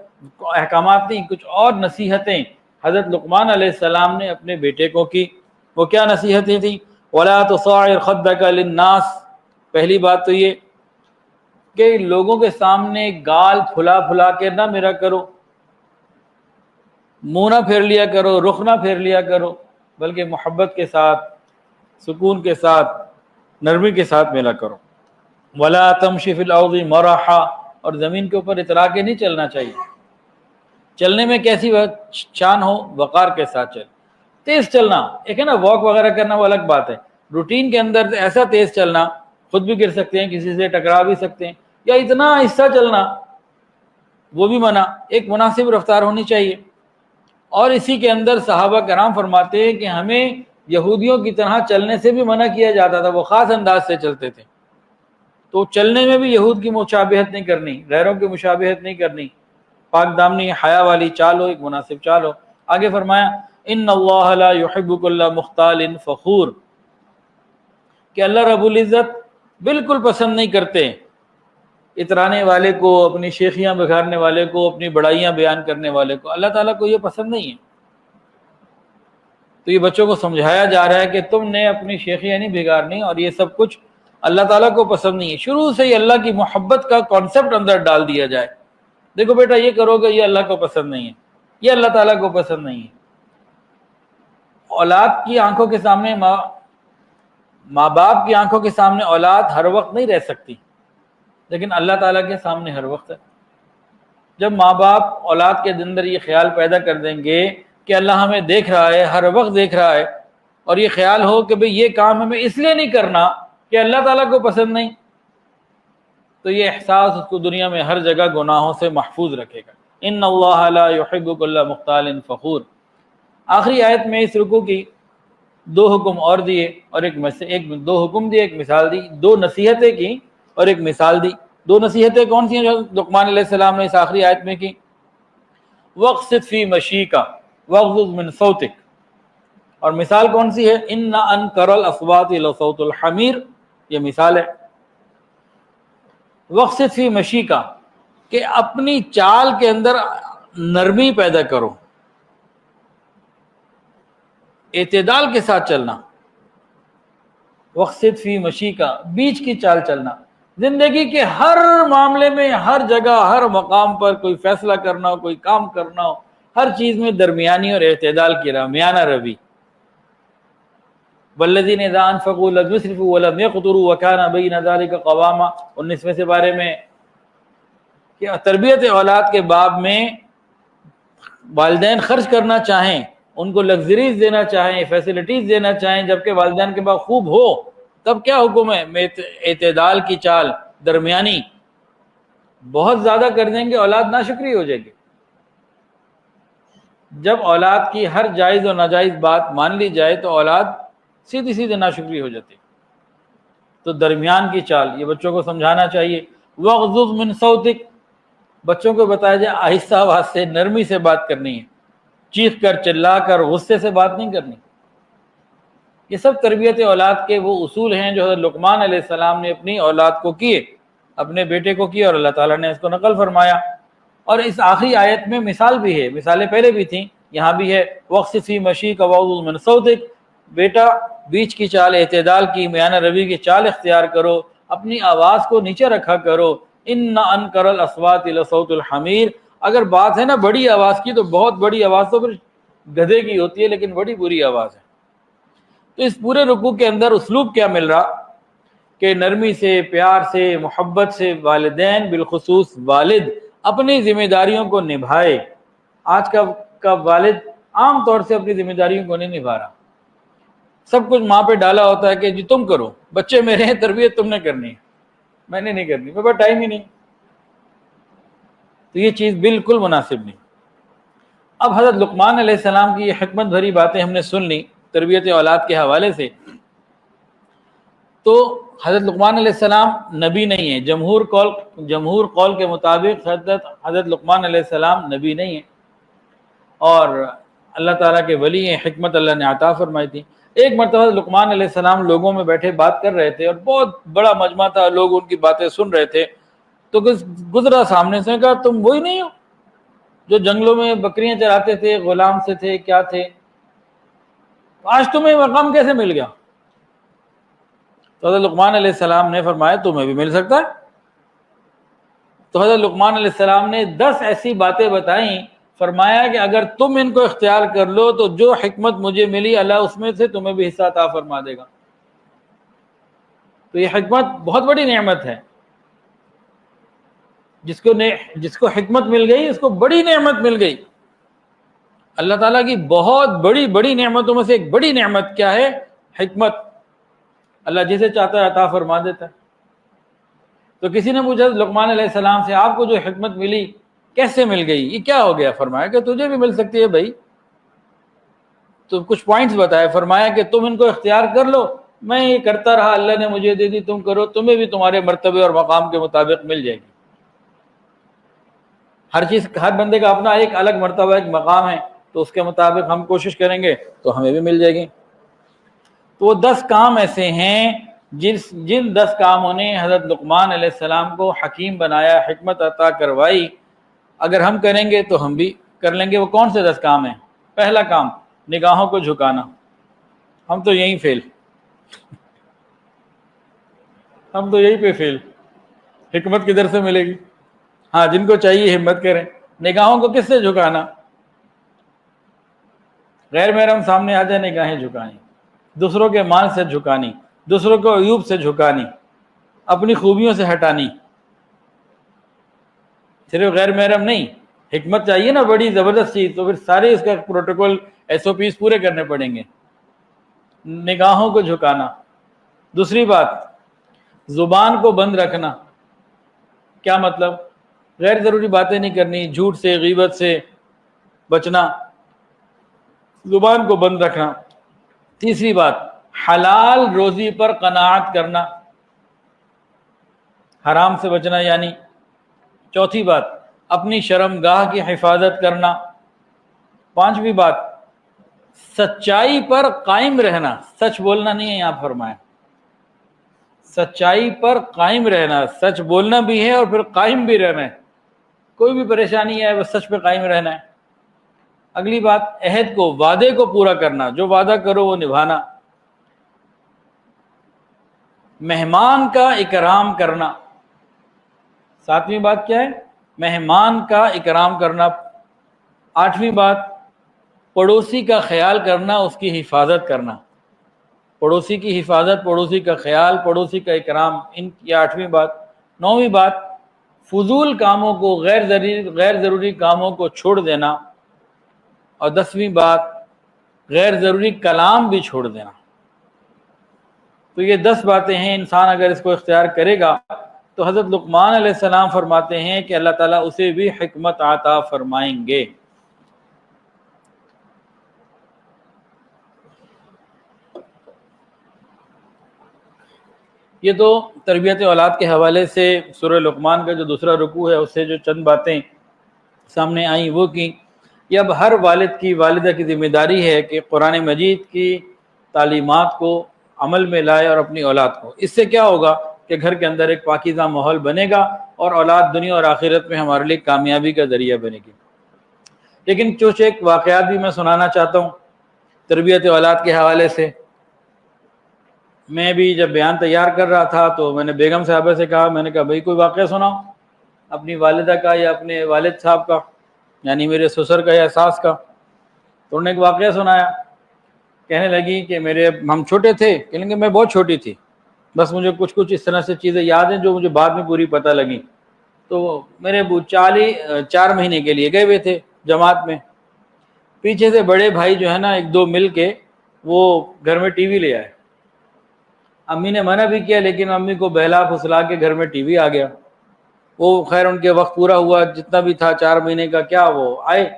احکامات نہیں، کچھ اور نصیحتیں حضرت لقمان علیہ السلام نے اپنے بیٹے کو کی۔ وہ کیا نصیحتیں تھیں؟ ولا تصاعر خدک للناس، پہلی بات تو یہ کہ لوگوں کے سامنے گال پھلا پھلا کے نہ میرا کرو، منہ نہ پھیر لیا کرو، رخ نہ پھیر لیا کرو، بلکہ محبت کے ساتھ، سکون کے ساتھ، نرمی کے ساتھ میرا کرو۔ ولا تمشی فی الارض مرحا، اور زمین کے اوپر اترا کے نہیں چلنا چاہیے۔ چلنے میں کیسی شان ہو؟ وقار کے ساتھ چل، تیز چلنا۔ ایک ہے نا واک وغیرہ کرنا، وہ الگ بات ہے، روٹین کے اندر ایسا تیز چلنا، خود بھی گر سکتے ہیں، کسی سے ٹکرا بھی سکتے ہیں، یا اتنا آہستہ چلنا، وہ بھی منع۔ ایک مناسب رفتار ہونی چاہیے۔ اور اسی کے اندر صحابہ کرام فرماتے ہیں کہ ہمیں یہودیوں کی طرح چلنے سے بھی منع کیا جاتا تھا، وہ خاص انداز سے چلتے تھے۔ تو چلنے میں بھی یہود کی مشابہت نہیں کرنی، غیروں کی مشابہت نہیں کرنی، پاک دامنی حیا والی چال ہو، ایک مناسب چال ہو۔ آگے فرمایا ان اللہ لا یحب کل مختال فخور، کہ اللہ رب العزت بالکل پسند نہیں کرتے اترانے والے کو، اپنی شیخیاں بگھارنے والے کو، اپنی بڑائیاں بیان کرنے والے کو۔ اللہ تعالیٰ کو یہ پسند نہیں ہے۔ تو یہ بچوں کو سمجھایا جا رہا ہے کہ تم نے اپنی شیخیاں نہیں بگاڑنی، اور یہ سب کچھ اللہ تعالیٰ کو پسند نہیں ہے۔ شروع سے ہی اللہ کی محبت کا کانسیپٹ اندر ڈال دیا جائے، دیکھو بیٹا یہ کرو گے، یہ اللہ کو پسند نہیں ہے، یہ اللہ تعالیٰ کو پسند نہیں ہے۔ اولاد کی آنکھوں کے سامنے، ماں باپ کی آنکھوں کے سامنے اولاد ہر وقت نہیں رہ سکتی، لیکن اللہ تعالیٰ کے سامنے ہر وقت ہے۔ جب ماں باپ اولاد کے اندر یہ خیال پیدا کر دیں گے کہ اللہ ہمیں دیکھ رہا ہے، ہر وقت دیکھ رہا ہے، اور یہ خیال ہو کہ بھئی یہ کام ہمیں اس لیے نہیں کرنا کہ اللہ تعالیٰ کو پسند نہیں، تو یہ احساس اس کو دنیا میں ہر جگہ گناہوں سے محفوظ رکھے گا۔ ان اللہ لا یحب کل مختال فخور۔ آخری آیت میں اس رکوع کی 2 حکم اور دیے، اور دو حکم دیے، ایک مثال دی، 2 نصیحتیں کی اور ایک مثال دی۔ 2 نصیحتیں کون سی ہیں جو لقمان علیہ السلام نے اس آخری آیت میں کی؟ وَاقْصِدْ فِي مَشِيكَ وَاغْضُضْ مِنْ صَوْتِكَ، اور مثال کون سی ہے؟ إِنَّ أَنْكَرَ الْأَصْوَاتِ لَصَوْتُ الْحَمِيرِ، یہ مثال ہے۔ وَاقْصِدْ فِي مَشِيكَ، کہ اپنی چال کے اندر نرمی پیدا کرو، اعتدال کے ساتھ چلنا۔ وَاقْصِدْ فِي مَشِيكَ، بیچ کی چال چلنا۔ زندگی کے ہر معاملے میں، ہر جگہ، ہر مقام پر کوئی فیصلہ کرنا ہو، کوئی کام کرنا ہو، ہر چیز میں درمیانی اور اعتدال کی راہ، میانہ روی۔ وَالَّذِينَ إِذَا أَنفَقُوا لَمْ يُسْرِفُوا وَلَمْ يَقْتُرُوا وَكَانَ بَيْنَ ذَلِكَ قَوَامًا، 19ویں سے بارے میں، کہ تربیت اولاد کے باب میں والدین خرچ کرنا چاہیں، ان کو لگژریز دینا چاہیں، فیسلٹیز دینا چاہیں، جبکہ والدین کے بعد خوب ہو، تب کیا حکم ہے؟ اعتدال کی چال، درمیانی۔ بہت زیادہ کر دیں گے اولاد ناشکری ہو جائے گی۔ جب اولاد کی ہر جائز اور ناجائز بات مان لی جائے تو اولاد سیدھی سیدھی ناشکری ہو جاتی۔ تو درمیان کی چال، یہ بچوں کو سمجھانا چاہیے۔ وَاغْضُضْ مِنْ صَوْتِكَ، بچوں کو بتایا جائے آہستہ آواز سے، نرمی سے بات کرنی ہے، چیخ کر، چلا کر، غصے سے بات نہیں کرنی۔ یہ سب تربیت اولاد کے وہ اصول ہیں جو حضرت لقمان علیہ السلام نے اپنی اولاد کو کیے، اپنے بیٹے کو کیے، اور اللہ تعالیٰ نے اس کو نقل فرمایا۔ اور اس آخری آیت میں مثال بھی ہے، مثالیں پہلے بھی تھیں، یہاں بھی ہے۔ وَاقْصِدْ فِي مَشِيكَ وَاغْضُضْ مِنْ صَوْتِكَ، بیٹا بیچ کی چال، اعتدال کی، میانہ روی کی چال اختیار کرو، اپنی آواز کو نیچے رکھا کرو، ان انکر الاصوات لصوت الحمیر. اگر بات ہے نا بڑی آواز کی تو بہت بڑی آواز تو پھر گدھے کی ہوتی ہے، لیکن بڑی بری آواز ہے. تو اس پورے رکوع کے اندر اسلوب کیا مل رہا کہ نرمی سے، پیار سے، محبت سے والدین بالخصوص والد اپنی ذمہ داریوں کو نبھائے. آج کا والد عام طور سے اپنی ذمہ داریوں کو نہیں نبھا رہا. سب کچھ ماں پہ ڈالا ہوتا ہے کہ جی تم کرو، بچے میرے ہیں، تربیت تم نے کرنی ہے، میں نے نہیں کرنی، میرے پاس ٹائم ہی نہیں. تو یہ چیز بالکل مناسب نہیں. اب حضرت لقمان علیہ السلام کی یہ حکمت بھری باتیں ہم نے سن لی تربیت اولاد کے حوالے سے. تو حضرت لقمان علیہ السلام نبی نہیں ہیں. جمہور قول کے مطابق حضرت لقمان علیہ السلام نبی نہیں ہیں اور اللہ تعالیٰ کے ولی ہیں. حکمت اللہ نے عطا فرمائی تھی. ایک مرتبہ لقمان علیہ السلام لوگوں میں بیٹھے بات کر رہے تھے اور بہت بڑا مجمع تھا، لوگ ان کی باتیں سن رہے تھے. تو گزرا سامنے سے، کہا تم وہی نہیں ہو جو جنگلوں میں بکریاں چراتے تھے، غلام سے تھے، کیا تھے، آج تمہیں مقام کیسے مل گیا؟ تو حضرت لقمان علیہ السلام نے فرمایا تمہیں بھی مل سکتا ہے. تو حضرت لقمان علیہ السلام نے 10 ایسی باتیں بتائیں. فرمایا کہ اگر تم ان کو اختیار کر لو تو جو حکمت مجھے ملی اللہ اس میں سے تمہیں بھی حصہ عطا فرما دے گا. تو یہ حکمت بہت بڑی نعمت ہے. جس کو حکمت مل گئی اس کو بڑی نعمت مل گئی. اللہ تعالیٰ کی بہت بڑی بڑی نعمتوں میں سے ایک بڑی نعمت کیا ہے؟ حکمت. اللہ جسے چاہتا ہے عطا فرما دیتا ہے. تو کسی نے پوچھا لقمان علیہ السلام سے آپ کو جو حکمت ملی کیسے مل گئی، یہ کیا ہو گیا؟ فرمایا کہ تجھے بھی مل سکتی ہے بھائی. تو کچھ پوائنٹس بتائے. فرمایا کہ تم ان کو اختیار کر لو، میں یہ کرتا رہا، اللہ نے مجھے دے دی، تم کرو، تمہیں بھی تمہارے مرتبے اور مقام کے مطابق مل جائے گی. ہر بندے کا اپنا ایک الگ مرتبہ، ایک مقام ہے، تو اس کے مطابق ہم کوشش کریں گے تو ہمیں بھی مل جائے گی. تو وہ 10 کام ایسے ہیں جن 10 کاموں نے حضرت لقمان علیہ السلام کو حکیم بنایا، حکمت عطا کروائی. اگر ہم کریں گے تو ہم بھی کر لیں گے. وہ کون سے 10 کام ہیں؟ پہلا کام نگاہوں کو جھکانا. ہم تو یہیں فیل، ہم تو یہیں پہ فیل. حکمت کدھر سے ملے گی؟ ہاں جن کو چاہیے ہمت کریں. نگاہوں کو کس سے جھکانا؟ غیر محرم سامنے آ جائے نگاہیں جھکانی، دوسروں کے مال سے جھکانی، دوسروں کو عیوب سے جھکانی، اپنی خوبیوں سے ہٹانی. صرف غیر محرم نہیں، حکمت چاہیے نا بڑی زبردست چیز، تو پھر سارے اس کا پروٹوکول SOPs پورے کرنے پڑیں گے. نگاہوں کو جھکانا. دوسری بات زبان کو بند رکھنا. کیا مطلب؟ غیر ضروری باتیں نہیں کرنی، جھوٹ سے، غیبت سے بچنا، زبان کو بند رکھنا. تیسری بات حلال روزی پر قناعت کرنا، حرام سے بچنا یعنی. چوتھی بات اپنی شرمگاہ کی حفاظت کرنا. پانچویں بات سچائی پر قائم رہنا. سچ بولنا نہیں ہے یہاں فرمایا، سچائی پر قائم رہنا. سچ بولنا بھی ہے اور پھر قائم بھی رہنا ہے. کوئی بھی پریشانی ہے بس سچ پہ قائم رہنا ہے. اگلی بات عہد کو، وعدے کو پورا کرنا. جو وعدہ کرو وہ نبھانا. مہمان کا اکرام کرنا. ساتویں بات کیا ہے؟ مہمان کا اکرام کرنا. آٹھویں بات پڑوسی کا خیال کرنا، اس کی حفاظت کرنا. پڑوسی کی حفاظت، پڑوسی کا خیال، پڑوسی کا اکرام، ان کی آٹھویں بات. نویں بات فضول کاموں کو، غیر ضروری کاموں کو چھوڑ دینا. اور 10ویں بات غیر ضروری کلام بھی چھوڑ دینا. تو یہ 10 باتیں ہیں، انسان اگر اس کو اختیار کرے گا تو حضرت لقمان علیہ السلام فرماتے ہیں کہ اللہ تعالیٰ اسے بھی حکمت عطا فرمائیں گے. یہ تو تربیت اولاد کے حوالے سے سورہ لقمان کا جو دوسرا رکوع ہے اس سے جو چند باتیں سامنے آئیں وہ کی. یہ اب ہر والد کی، والدہ کی ذمہ داری ہے کہ قرآن مجید کی تعلیمات کو عمل میں لائے اور اپنی اولاد کو. اس سے کیا ہوگا کہ گھر کے اندر ایک پاکیزہ ماحول بنے گا اور اولاد دنیا اور آخرت میں ہمارے لیے کامیابی کا ذریعہ بنے گی. لیکن کچھ ایک واقعات بھی میں سنانا چاہتا ہوں تربیت اولاد کے حوالے سے. میں بھی جب بیان تیار کر رہا تھا تو میں نے بیگم صاحبہ سے کہا، میں نے کہا بھائی کوئی واقعہ سناؤ. اپنی والدہ کا یا اپنے والد صاحب کا یعنی میرے سسر کا یا ساس کا. تو انہوں نے ایک واقعہ سنایا. کہنے لگی کہ ہم چھوٹے تھے, کہنے لگے میں بہت چھوٹی تھی, بس مجھے کچھ اس طرح سے چیزیں یاد ہیں جو مجھے بعد میں پوری پتہ لگیں. تو میرے ابو 4 مہینے کے لیے گئے ہوئے تھے جماعت میں. پیچھے سے بڑے بھائی جو ہے نا 1-2 مل کے وہ گھر میں ٹی وی لے آئے. امی نے منع بھی کیا لیکن امی کو بہلا پھسلا کے گھر میں ٹی وی آ گیا. وہ خیر ان کے وقت پورا ہوا جتنا بھی تھا 4 مہینے کا, کیا وہ آئے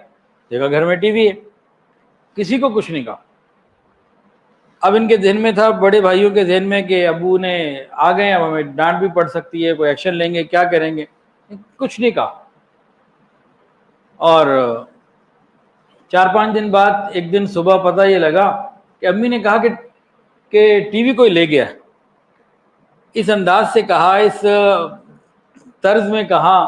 دیکھا گھر میں ٹی وی ہے, کسی کو کچھ نہیں کہا. اب ان کے ذہن میں تھا, بڑے بھائیوں کے ذہن میں, کہ ابو نے آ گئے, اب ہمیں ڈانٹ بھی پڑ سکتی ہے, کوئی ایکشن لیں گے, کیا کریں گے, کچھ نہیں کہا. اور 4-5 دن بعد ایک دن صبح پتہ یہ لگا کہ امی نے کہا کہ ٹی وی کوئی لے گیا. اس انداز سے کہا, اس طرز میں کہا,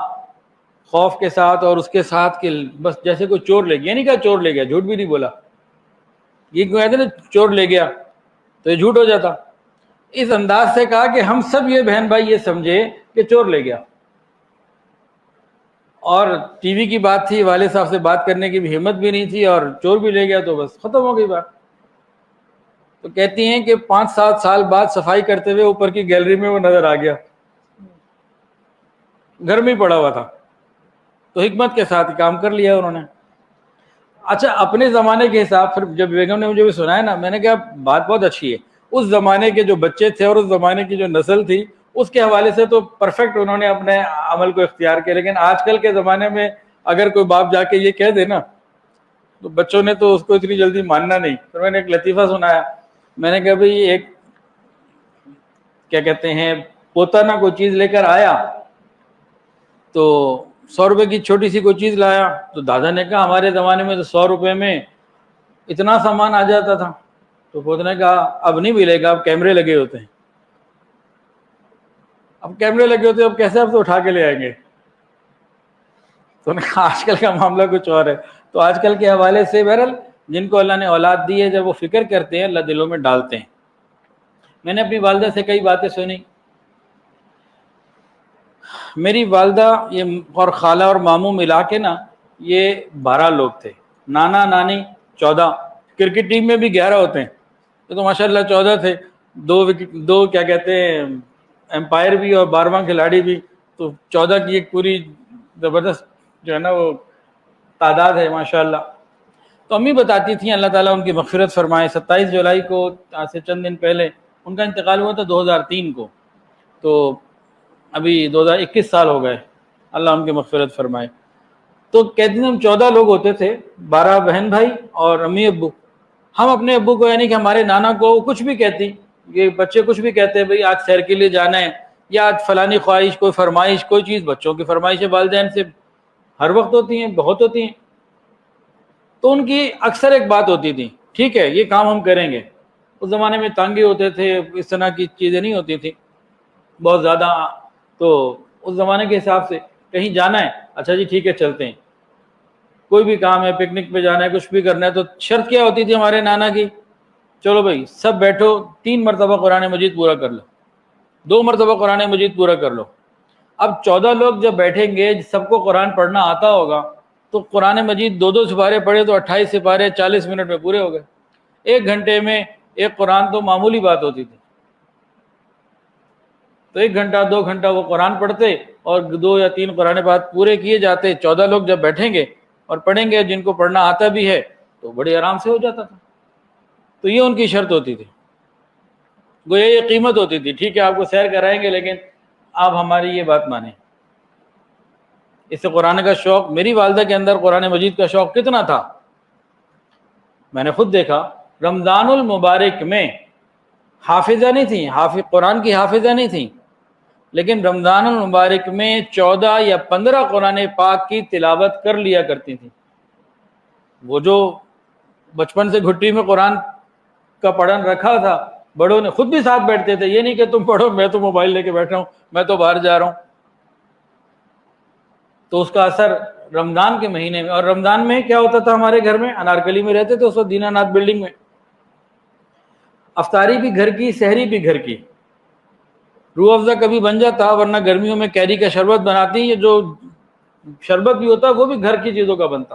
خوف کے ساتھ اور اس کے ساتھ کہ بس جیسے کوئی چور لے گیا. نہیں کہا چور لے گیا, جھوٹ بھی نہیں بولا. یہ کہتے ہیں نا چور لے گیا تو یہ جھوٹ ہو جاتا. اس انداز سے کہا کہ ہم سب یہ بہن بھائی یہ سمجھے کہ چور لے گیا. اور ٹی وی کی بات تھی, والد صاحب سے بات کرنے کی بھی ہمت بھی نہیں تھی, اور چور بھی لے گیا تو بس ختم ہو گئی بات. تو کہتی ہیں کہ 5-7 سال بعد صفائی کرتے ہوئے اوپر کی گیلری میں وہ نظر آ گیا, گھر میں ہی پڑا ہوا تھا. تو حکمت کے ساتھ کام کر لیا انہوں نے. اچھا, اپنے زمانے کے حساب, پھر جب بیگم نے مجھے بھی سنایا نا, میں نے کہا بات بہت اچھی ہے. اس زمانے کے جو بچے تھے اور اس زمانے کی جو نسل تھی اس کے حوالے سے تو پرفیکٹ انہوں نے اپنے عمل کو اختیار کیا. لیکن آج کل کے زمانے میں اگر کوئی باپ جا کے یہ کہہ دے نا تو بچوں نے تو اس کو اتنی جلدی ماننا نہیں. پھر میں نے ایک لطیفہ سنایا. میں نے کہا بھئی ایک کیا کہتے ہیں پوتا نا کوئی چیز لے کر آیا تو 100 روپے کی چھوٹی سی کوئی چیز لایا. تو دادا نے کہا ہمارے زمانے میں تو 100 روپے میں اتنا سامان آ جاتا تھا. تو پوتے نے کہا اب نہیں ملے گا, اب کیمرے لگے ہوتے ہیں. اب کیمرے لگے ہوتے ہیں, اب کیسے آپ تو اٹھا کے لے آئیں گے. تو نے کہا آج کل کا معاملہ کچھ اور ہے. تو آج کل کے حوالے سے بہرحال جن کو اللہ نے اولاد دی ہے, جب وہ فکر کرتے ہیں اللہ دلوں میں ڈالتے ہیں. میں نے اپنی والدہ سے کئی باتیں سنی. میری والدہ یہ اور خالہ اور ماموں ملا کے نا یہ 12 لوگ تھے. نانا نانی 14, کرکٹ ٹیم میں بھی 11 ہوتے ہیں. تو ماشاءاللہ 14 تھے. 2 کیا کہتے ہیں امپائر بھی اور 12واں کھلاڑی بھی. تو 14 کی ایک پوری زبردست جو ہے نا وہ تعداد ہے ماشاءاللہ. تو امی بتاتی تھیں, اللہ تعالیٰ ان کی مغفرت فرمائے, 27 جولائی کو آج سے چند دن پہلے ان کا انتقال ہوا تھا 2003 کو. تو ابھی 2021 سال ہو گئے, اللہ ان کی مغفرت فرمائے. تو کہتے ہیں ہم 14 لوگ ہوتے تھے, 12 بہن بھائی اور امی ابو. ہم اپنے ابو کو یعنی کہ ہمارے نانا کو کچھ بھی کہتی, یہ بچے کچھ بھی کہتے ہیں بھئی آج سیر کے لیے جانا ہے, یا آج فلانی خواہش, کوئی فرمائش, کوئی چیز. بچوں کی فرمائشیں والدین سے ہر وقت ہوتی ہیں, بہت ہوتی ہیں. تو ان کی اکثر ایک بات ہوتی تھی, ٹھیک ہے یہ کام ہم کریں گے. اس زمانے میں تانگے ہوتے تھے, اس طرح کی چیزیں نہیں ہوتی تھیں بہت زیادہ. تو اس زمانے کے حساب سے کہیں جانا ہے, اچھا جی ٹھیک ہے چلتے ہیں. کوئی بھی کام ہے, پکنک پہ جانا ہے, کچھ بھی کرنا ہے, تو شرط کیا ہوتی تھی ہمارے نانا کی, چلو بھائی سب بیٹھو 3 مرتبہ قرآن مجید پورا کر لو, 2 مرتبہ قرآن مجید پورا کر لو. اب 14 لوگ جب بیٹھیں گے, سب کو قرآن پڑھنا آتا ہوگا, تو قرآن مجید 2 سپارے پڑھے تو 28 سپارے 40 منٹ میں پورے ہو گئے. 1 گھنٹے میں ایک قرآن تو معمولی بات ہوتی تھی. تو 1 گھنٹہ 2 گھنٹہ وہ قرآن پڑھتے اور 2 یا 3 قرآن پاک پورے کیے جاتے. 14 لوگ جب بیٹھیں گے اور پڑھیں گے, جن کو پڑھنا آتا بھی ہے تو بڑے آرام سے ہو جاتا تھا. تو یہ ان کی شرط ہوتی تھی, گویا یہ قیمت ہوتی تھی. ٹھیک ہے آپ کو سیر کرائیں گے لیکن آپ ہماری یہ بات مانیں. اس سے قرآن کا شوق, میری والدہ کے اندر قرآن مجید کا شوق کتنا تھا میں نے خود دیکھا. رمضان المبارک میں حافظہ نہیں تھیں, قرآن کی حافظہ نہیں تھیں, لیکن رمضان المبارک میں 14 یا 15 قرآن پاک کی تلاوت کر لیا کرتی تھیں. وہ جو بچپن سے گھٹی میں قرآن کا پڑھن رکھا تھا, بڑوں نے خود بھی ساتھ بیٹھتے تھے. یہ نہیں کہ تم پڑھو میں تو موبائل لے کے بیٹھا ہوں, میں تو باہر جا رہا ہوں. تو اس کا اثر رمضان کے مہینے میں. اور رمضان میں کیا ہوتا تھا ہمارے گھر میں, انارکلی میں رہتے تھے اس وقت, دینہ ناتھ بلڈنگ میں. افطاری بھی گھر کی, سحری بھی گھر کی. روح افزا کبھی بن جاتا، ورنہ گرمیوں میں کیری کا شربت بناتی، یہ جو شربت بھی ہوتا وہ بھی گھر کی چیزوں کا بنتا.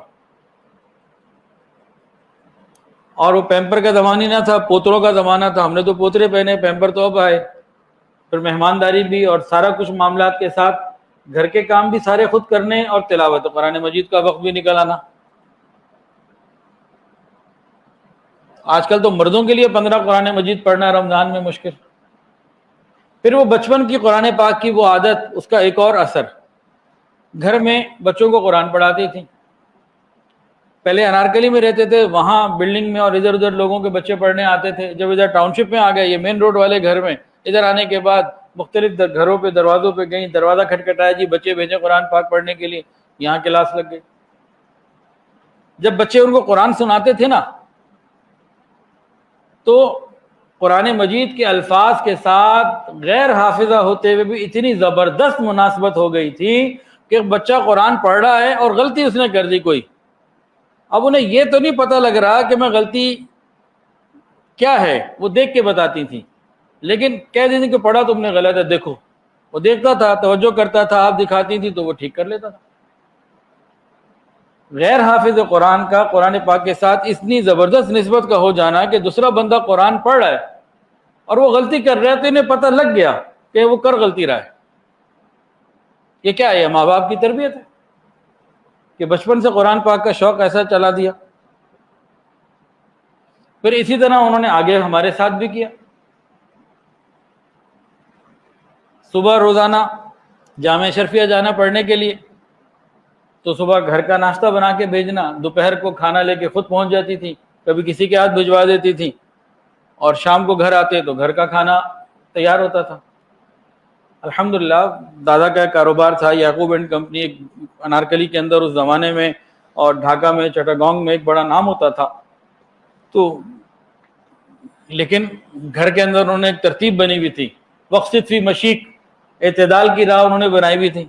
اور وہ پیمپر کا زمانہ نہ تھا، پوتروں کا زمانہ تھا. ہم نے تو پوترے پہنے، پیمپر تو اب آئے. پھر مہمانداری بھی اور سارا کچھ معاملات کے ساتھ گھر کے کام بھی سارے خود کرنے، اور تلاوت قرآن مجید کا وقت بھی نکل آنا. آج کل تو مردوں کے لیے 15 قرآن مجید پڑھنا رمضان میں مشکل. پھر وہ بچپن کی قرآن پاک کی وہ عادت، اس کا ایک اور اثر، گھر میں بچوں کو قرآن پڑھاتی تھی. پہلے انارکلی میں رہتے تھے، وہاں بلڈنگ میں اور ادھر ادھر لوگوں کے بچے پڑھنے آتے تھے. جب ادھر ٹاؤن شپ میں آ گئے، یہ مین روڈ والے گھر میں، ادھر آنے کے بعد مختلف گھروں پہ دروازوں پہ گئیں، دروازہ کھٹکھٹایا، جی بچے بھیجیں قرآن پاک پڑھنے کے لیے. یہاں کلاس لگ گئی. جب بچے ان کو قرآن سناتے تھے نا، تو قرآن مجید کے الفاظ کے ساتھ غیر حافظہ ہوتے ہوئے بھی اتنی زبردست مناسبت ہو گئی تھی کہ بچہ قرآن پڑھ رہا ہے اور غلطی اس نے کر دی کوئی. اب انہیں یہ تو نہیں پتہ لگ رہا کہ میں غلطی کیا ہے، وہ دیکھ کے بتاتی تھی، لیکن کہہ دیتی کہ پڑھا تم نے غلط ہے، دیکھو. وہ دیکھتا تھا، توجہ کرتا تھا، آپ دکھاتی تھی تو وہ ٹھیک کر لیتا تھا. غیر حافظ قرآن کا قرآن پاک کے ساتھ اتنی زبردست نسبت کا ہو جانا کہ دوسرا بندہ قرآن پڑھ رہا ہے اور وہ غلطی کر رہا ہے تو انہیں پتہ لگ گیا کہ وہ کر غلطی رہا ہے. یہ کیا ہے؟ ماں باپ کی تربیت ہے کہ بچپن سے قرآن پاک کا شوق ایسا چلا دیا. پھر اسی طرح انہوں نے آگے ہمارے ساتھ بھی کیا. صبح روزانہ جامع شرفیہ جانا پڑھنے کے لیے، تو صبح گھر کا ناشتہ بنا کے بھیجنا، دوپہر کو کھانا لے کے خود پہنچ جاتی تھی، کبھی کسی کے ہاتھ بھجوا دیتی تھی، اور شام کو گھر آتے تو گھر کا کھانا تیار ہوتا تھا. الحمدللہ دادا کا کاروبار تھا، یعقوب اینڈ کمپنی، ایک انارکلی کے اندر اس زمانے میں، اور ڈھاکہ میں چٹاگانگ میں ایک بڑا نام ہوتا تھا. تو لیکن گھر کے اندر انہوں نے ایک ترتیب بنی ہوئی تھی، وقصد فی مشیق، اعتدال کی راہ انہوں نے بنائی ہوئی تھی.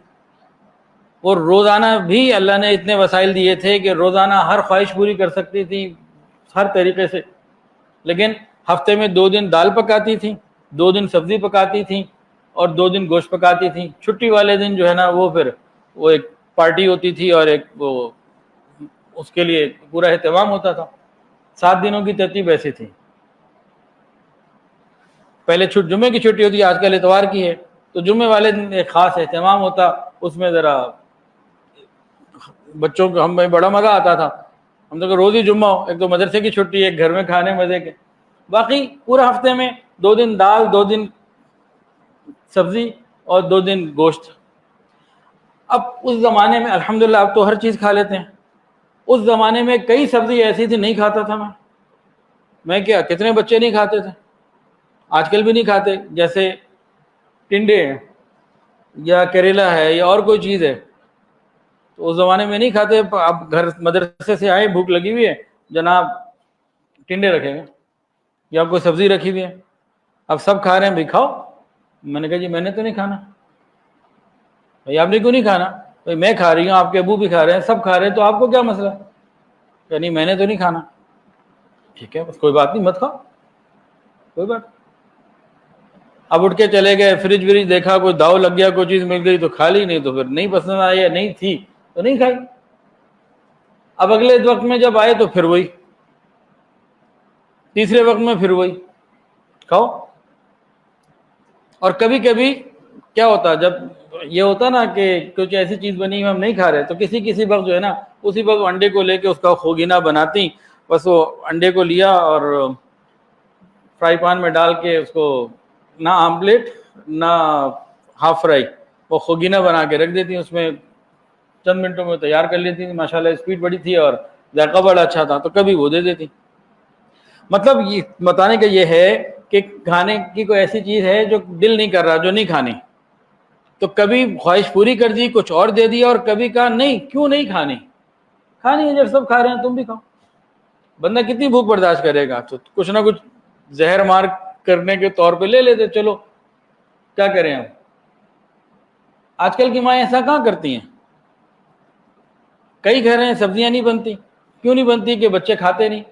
اور روزانہ بھی اللہ نے اتنے وسائل دیے تھے کہ روزانہ ہر خواہش پوری کر سکتی تھی ہر طریقے سے. لیکن ہفتے میں 2 دن دال پکاتی تھیں، 2 دن سبزی پکاتی تھیں، اور 2 دن گوشت پکاتی تھیں. چھٹی والے دن جو ہے نا وہ پھر وہ ایک پارٹی ہوتی تھی اور ایک وہ اس کے لیے پورا اہتمام ہوتا تھا. 7 دنوں کی ترتیب ایسی تھی. پہلے جمعے کی چھٹی ہوتی، آج کل اتوار کی ہے، تو جمعے والے دن ایک خاص اہتمام ہوتا. اس میں ذرا بچوں کو ہمیں بڑا مزہ آتا تھا. ہم تو کہ روز ہی جمعہ ہو، ایک تو مدرسے کی چھٹی، ایک گھر میں کھانے مزے کے. باقی پورا ہفتے میں 2 دن دال، 2 دن سبزی، اور 2 دن گوشت. اب اس زمانے میں الحمدللہ اب تو ہر چیز کھا لیتے ہیں. اس زمانے میں کئی سبزی ایسی تھی نہیں کھاتا تھا میں کیا کتنے بچے نہیں کھاتے تھے، آج کل بھی نہیں کھاتے. جیسے ٹنڈے ہیں یا کریلا ہے یا اور کوئی چیز ہے، تو اس زمانے میں نہیں کھاتے. اب گھر مدرسے سے آئے، بھوک لگی ہوئی ہے، جناب ٹنڈے رکھے گے یا کوئی سبزی رکھی ہوئی ہے، اب سب کھا رہے ہیں، بھائی کھاؤ. میں نے کہا جی میں نے تو نہیں کھانا. بھائی آپ نے کیوں نہیں کھانا؟ بھائی میں کھا رہی ہوں، آپ کے ابو بھی کھا رہے ہیں، سب کھا رہے ہیں، تو آپ کو کیا مسئلہ؟ کہ نہیں میں نے تو نہیں کھانا. ٹھیک ہے بس کوئی بات نہیں، مت کھاؤ، کوئی بات. اب اٹھ کے چلے گئے، فریج وریج دیکھا، کوئی داؤ لگ گیا، کوئی چیز مل گئی تو کھا لی، نہیں تو پھر نہیں پسند آئی یا نہیں تھی تو نہیں کھائی. اب اگلے وقت میں جب آئے تو پھر وہی، تیسرے وقت میں پھر وہی کھاؤ. اور کبھی کبھی کیا ہوتا، جب یہ ہوتا نا کہ کچھ ایسی چیز بنی ہم نہیں کھا رہے، تو کسی وقت جو ہے نا اسی وقت انڈے کو لے کے اس کا خوگینہ بناتی. بس وہ انڈے کو لیا اور فرائی پان میں ڈال کے اس کو نہ آملیٹ نہ ہاف فرائی، وہ خوگینہ بنا کے رکھ دیتی. اس میں چند منٹوں میں تیار کر لیتی تھی. ماشاءاللہ اسپیڈ بڑی تھی اور ذائقہ بڑا اچھا تھا، تو کبھی وہ دے دیتی. مطلب یہ بتانے کا یہ ہے کہ کھانے کی کوئی ایسی چیز ہے جو دل نہیں کر رہا، جو نہیں کھانی، تو کبھی خواہش پوری کر دی، کچھ اور دے دیا، اور کبھی کہا نہیں کیوں نہیں کھانی، کھانی ہے، جب سب کھا رہے ہیں تم بھی کھاؤ. بندہ کتنی بھوک برداشت کرے گا؟ تو کچھ نہ کچھ زہر مار کرنے کے طور پہ لے لیتے. چلو کیا کریں ہم. آج کل کی مائیں ایسا کہاں کرتی ہیں. کئی گھر ہیں سبزیاں نہیں بنتی. کیوں نہیں بنتی؟ کہ بچے کھاتے نہیں.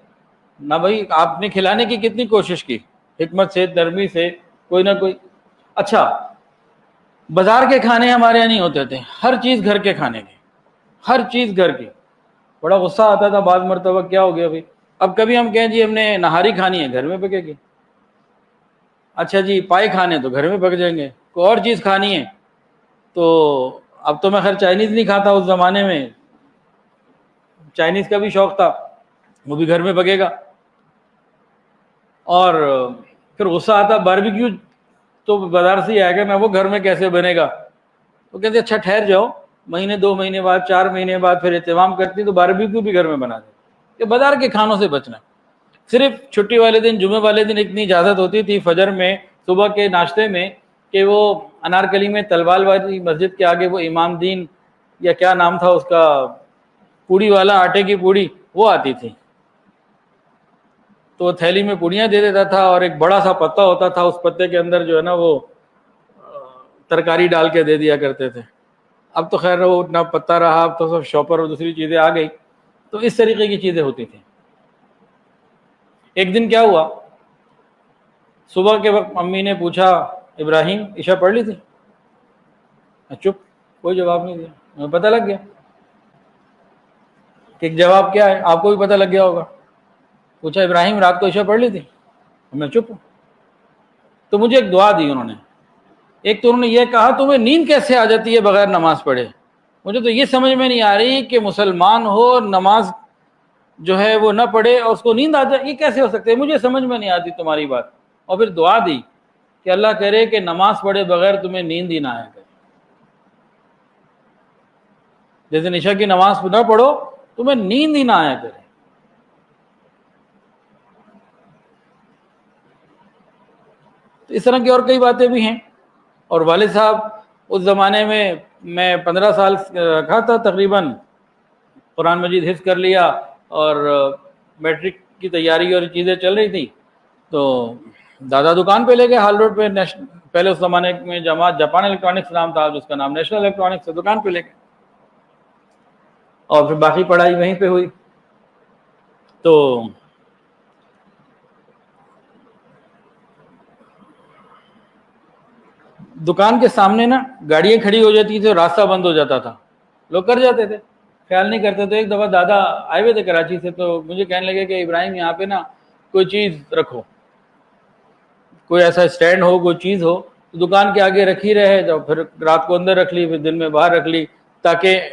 نہ بھائی آپ نے کھلانے کی کتنی کوشش کی، حکمت سے، نرمی سے، کوئی نہ کوئی. اچھا بازار کے کھانے ہمارے یہاں نہیں ہوتے تھے، ہر چیز گھر کے کھانے کی، ہر چیز گھر کی. بڑا غصہ آتا تھا بعض مرتبہ، کیا ہو گیا بھائی، اب کبھی ہم کہیں جی ہم نے نہاری کھانی ہے، گھر میں پکے گی. اچھا جی پائے کھانے تو گھر میں پک جائیں گے. کوئی اور چیز کھانی ہے تو اب تو میں خیر چائنیز نہیں کھاتا، اس زمانے میں چائنیز کا بھی شوق تھا، وہ بھی گھر میں پکے گا. اور پھر غصہ آتا باربیکیو تو بازار سے ہی آئے گا، میں وہ گھر میں کیسے بنے گا. تو کہتے اچھا ٹھہر جاؤ، مہینے 2 مہینے بعد 4 مہینے بعد پھر اہتمام کرتی تو باربیکیو بھی گھر میں بنا دے. کہ بازار کے کھانوں سے بچنا. صرف چھٹی والے دن، جمعے والے دن اتنی اجازت ہوتی تھی فجر میں، صبح کے ناشتے میں، کہ وہ انارکلی میں تلوال والی مسجد کے آگے وہ امام دین یا کیا نام تھا اس کا، پوڑی والا، آٹے کی پوڑی وہ آتی تھی، تو تھیلی میں پوڑیاں دے دیتا تھا، اور ایک بڑا سا پتا ہوتا تھا، اس پتے کے اندر جو ہے نا وہ ترکاری ڈال کے دے دیا کرتے تھے. اب تو خیر وہ اتنا پتا رہا، اب تو سب شاپر اور دوسری چیزیں آ گئی، تو اس طریقے کی چیزیں ہوتی تھیں. ایک دن کیا ہوا، صبح کے وقت امی نے پوچھا ابراہیم عشاء پڑھ لی تھی؟ چپ، کوئی جواب نہیں دیا. ہمیں پتہ لگ گیا کہ جواب کیا ہے، آپ کو بھی پتہ لگ گیا ہوگا. پوچھا ابراہیم رات کو عشاء پڑھ لی تھی؟ میں چپ. تو مجھے ایک دعا دی انہوں نے. ایک تو انہوں نے یہ کہا تمہیں نیند کیسے آ جاتی ہے بغیر نماز پڑھے؟ مجھے تو یہ سمجھ میں نہیں آ رہی کہ مسلمان ہو، نماز جو ہے وہ نہ پڑھے اور اس کو نیند آ جائے، یہ کیسے ہو سکتے ہے؟ مجھے سمجھ میں نہیں آتی تمہاری بات. اور پھر دعا دی کہ اللہ کرے کہ نماز پڑھے بغیر تمہیں نیند ہی نہ آیا کرے. جیسے عشاء کی نماز نہ پڑھو تمہیں نیند ہی نہ آیا کرے. تو اس طرح کی اور کئی باتیں بھی ہیں. اور والد صاحب اس زمانے میں 15 سال کا تھا تقریباً، قرآن مجید حفظ کر لیا، اور میٹرک کی تیاری اور چیزیں چل رہی تھیں، تو دادا دکان پہ لے گئے ہال روڈ پہ. پہلے اس زمانے میں جاپان الیکٹرانکس نام تھا، جس کا نام نیشنل الیکٹرانکس، دکان پہ لے گئے، اور پھر باقی پڑھائی وہیں پہ ہوئی. تو دکان کے سامنے نا گاڑیاں کھڑی ہو جاتی تھی اور راستہ بند ہو جاتا تھا، لوگ کر جاتے تھے، خیال نہیں کرتے. تو ایک دفعہ دادا آئے ہوئے تھے کراچی سے، تو مجھے کہنے لگے کہ ابراہیم یہاں پہ نا کوئی چیز رکھو، کوئی ایسا اسٹینڈ ہو، کوئی چیز ہو. تو دکان کے آگے رکھی رہے، تو پھر رات کو اندر رکھ لی، پھر دن میں باہر رکھ لی، تاکہ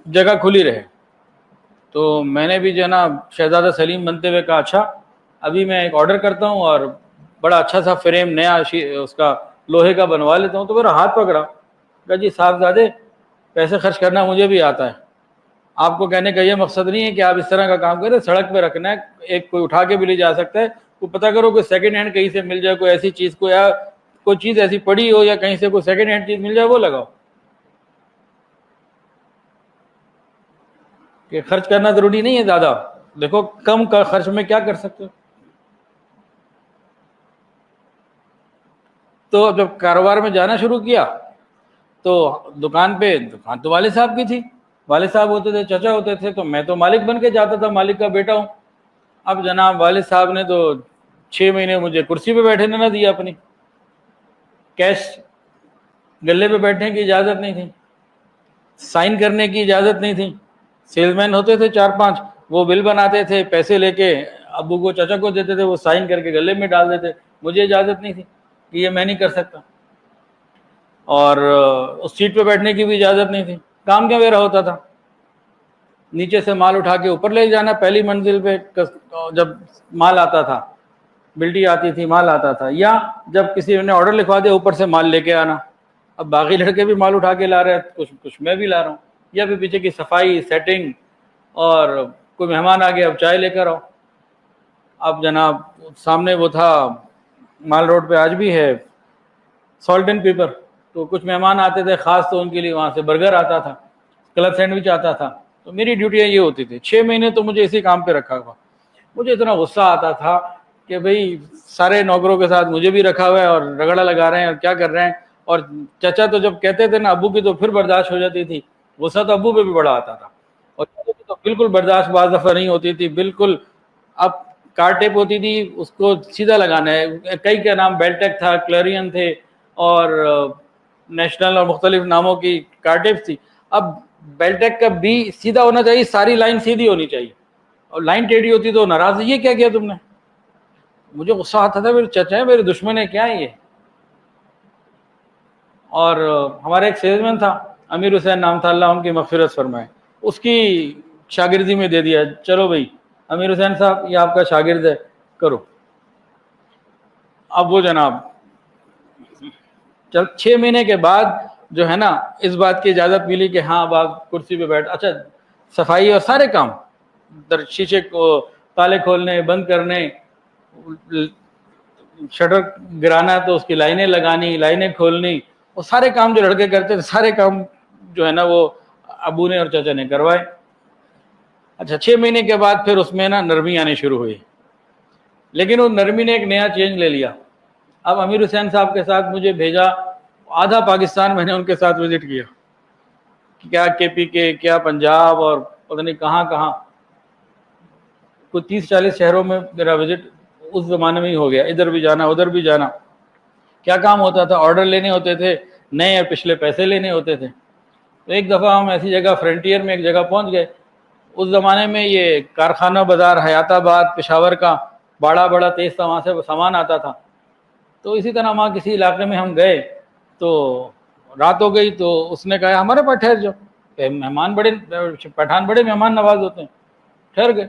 جگہ کھلی رہے. تو میں نے بھی جو ہے نا شہزادہ سلیم بنتے ہوئے کہا اچھا ابھی میں ایک آرڈر کرتا ہوں اور بڑا اچھا سا فریم نیا اس کا لوہے کا بنوا لیتا ہوں. تو میرا ہاتھ پکڑا، کہا جی صاحبزادے پیسے خرچ کرنا مجھے بھی آتا ہے، آپ کو کہنے کا یہ مقصد نہیں ہے کہ آپ اس طرح کا کام کریں. سڑک پہ رکھنا ہے، ایک کوئی اٹھا کے بھی لے جا سکتا ہے، کوئی پتہ کرو کوئی سیکنڈ ہینڈ کہیں سے مل جائے، کوئی ایسی چیز کوئی چیز ایسی پڑی ہو یا کہیں سے کوئی سیکنڈ ہینڈ چیز مل جائے وہ لگاؤ. کہ خرچ کرنا ضروری نہیں ہے زیادہ، دیکھو کم کا خرچ میں کیا کر سکتے ہو. تو جب کاروبار میں جانا شروع کیا تو دکان تو والد صاحب کی تھی، والد صاحب ہوتے تھے، چچا ہوتے تھے، تو میں تو مالک بن کے جاتا تھا، مالک کا بیٹا ہوں. اب جناب والد صاحب نے تو 6 مہینے مجھے کرسی پہ بیٹھنے نہ دیا، اپنی کیش گلے پہ بیٹھنے کی اجازت نہیں تھی، سائن کرنے کی اجازت نہیں تھی. سیلز مین ہوتے تھے 4-5، وہ بل بناتے تھے، پیسے لے کے ابو کو چچا کو دیتے تھے، وہ سائن کر کے گلے میں ڈال دیتے. مجھے اجازت نہیں تھی کہ یہ میں نہیں کر سکتا، اور اس سیٹ پہ بیٹھنے کی بھی اجازت نہیں تھی. کام کیا میرا ہوتا تھا، نیچے سے مال اٹھا کے اوپر لے جانا، پہلی منزل پہ جب مال آتا تھا، بلٹی آتی تھی، مال آتا تھا، یا جب کسی نے آرڈر لکھوا دیا اوپر سے مال لے کے آنا. اب باقی لڑکے بھی مال اٹھا کے لا رہے ہیں، کچھ میں بھی لا رہا ہوں، یا پھر پیچھے کی صفائی سیٹنگ، اور کوئی مہمان آ گیا اب چائے لے کر آؤ. اب جناب سامنے وہ تھا مال روڈ پہ آج بھی ہے سالٹ اینڈ پیپر، تو کچھ مہمان آتے تھے خاص، تو ان کے لیے وہاں سے برگر آتا تھا، کلب سینڈوچ آتا تھا. تو میری ڈیوٹیاں یہ ہوتی تھی. 6 مہینے تو مجھے اسی کام پہ رکھا ہوا. مجھے اتنا غصہ آتا تھا کہ بھئی سارے نوکروں کے ساتھ مجھے بھی رکھا ہوا ہے اور رگڑا لگا رہے ہیں اور کیا کر رہے ہیں. اور چچا تو جب کہتے تھے نا ابو کی، تو پھر برداشت ہو جاتی تھی، غصہ تو ابو پہ بھی بڑا آتا تھا، اور چچا کی تو بالکل برداشت بعض دفعہ نہیں ہوتی تھی بالکل. اب کار ٹیپ ہوتی تھی، اس کو سیدھا لگانا ہے. کئی کا نام بیلٹیک تھا، کلیرین تھے، اور نیشنل اور مختلف ناموں کی کارٹیپس تھی. اب بیلٹیک کا بی سیدھا ہونا چاہیے, ساری لائن سیدھی ہونی چاہیے, اور لائن ٹیڑھی ہوتی تو ناراض ہے, یہ کیا کیا تم نے. مجھے غصہ آتا تھا, میرے چچا ہے, میرے دشمن ہے کیا ہے یہ. اور ہمارے ایک سیلزمین تھا, امیر حسین نام تھا, اللہ ان کی مغفرت فرمائے, اس کی شاگردی میں دے دیا, چلو بھائی امیر حسین صاحب یہ آپ کا شاگرد ہے, کرو. اب وہ جناب 6 مہینے کے بعد جو ہے نا اس بات کی اجازت ملی کہ ہاں اب آپ کرسی پہ بیٹھ. اچھا صفائی اور سارے کام, شیشے کو تالے کھولنے بند کرنے, شٹر گرانا تو اس کی لائنیں لگانی, لائنیں کھولنی, وہ سارے کام جو لڑکے کرتے تھے سارے کام جو ہے نا وہ ابو نے اور چچا نے کروائے. اچھا 6 مہینے کے بعد پھر اس میں نا نرمی آنی شروع ہوئی, لیکن وہ نرمی نے ایک نیا چینج لے لیا. اب امیر حسین صاحب کے ساتھ مجھے بھیجا, آدھا پاکستان میں نے ان کے ساتھ وزٹ کیا, کیا کے پی کے, کیا پنجاب, اور پتہ نہیں کہاں کہاں, کوئی 30-40 شہروں میں میرا وزٹ اس زمانے میں ہی ہو گیا, ادھر بھی جانا ادھر بھی جانا. کیا کام ہوتا تھا, آرڈر لینے ہوتے تھے نئے اور پچھلے پیسے لینے ہوتے تھے. تو ایک دفعہ ہم ایسی جگہ فرنٹیئر میں ایک جگہ پہنچ گئے, اس زمانے میں یہ کارخانہ بازار حیات آباد پشاور کا بڑا تیز تھا, وہاں سے سامان آتا تھا. تو اسی طرح وہاں کسی علاقے میں ہم گئے تو رات ہو گئی, تو اس نے کہا ہمارے پاس ٹھہر جاؤ, مہمان بڑے پٹھان بڑے مہمان نواز ہوتے ہیں. ٹھہر گئے.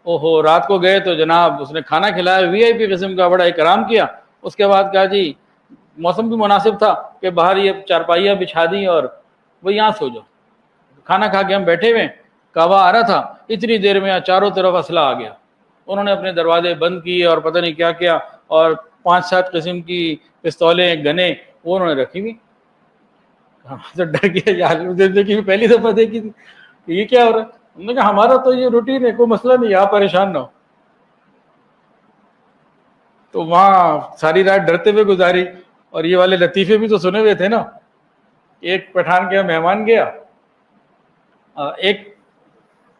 اوہو رات کو گئے تو جناب اس نے کھانا کھلایا, وی آئی پی قسم کا, بڑا اکرام کیا. اس کے بعد کہا جی موسم بھی مناسب تھا کہ باہر یہ چارپائیاں بچھا دی اور وہ یہاں سو جاؤ. کھانا کھا کے ہم بیٹھے ہوئے, کعبہ آ رہا تھا, اتنی دیر میں چاروں طرف اسلحہ آ گیا. انہوں نے اپنے دروازے بند کیے اور پتہ نہیں کیا کیا, اور 5-7 قسم کی پستولیں گنے وہ انہوں نے رکھی ہوئی. تو ڈر گیا یار, پہلی دفعہ دیکھی تھی یہ کیا ہو رہا ہے. ہم نے کہا ہمارا تو یہ روٹین ہے, کوئی مسئلہ نہیں, آپ پریشان نہ ہو. تو وہاں ساری رات ڈرتے ہوئے گزاری, اور یہ والے لطیفے بھی تو سنے ہوئے تھے نا. ایک پٹھان کے مہمان گیا, ایک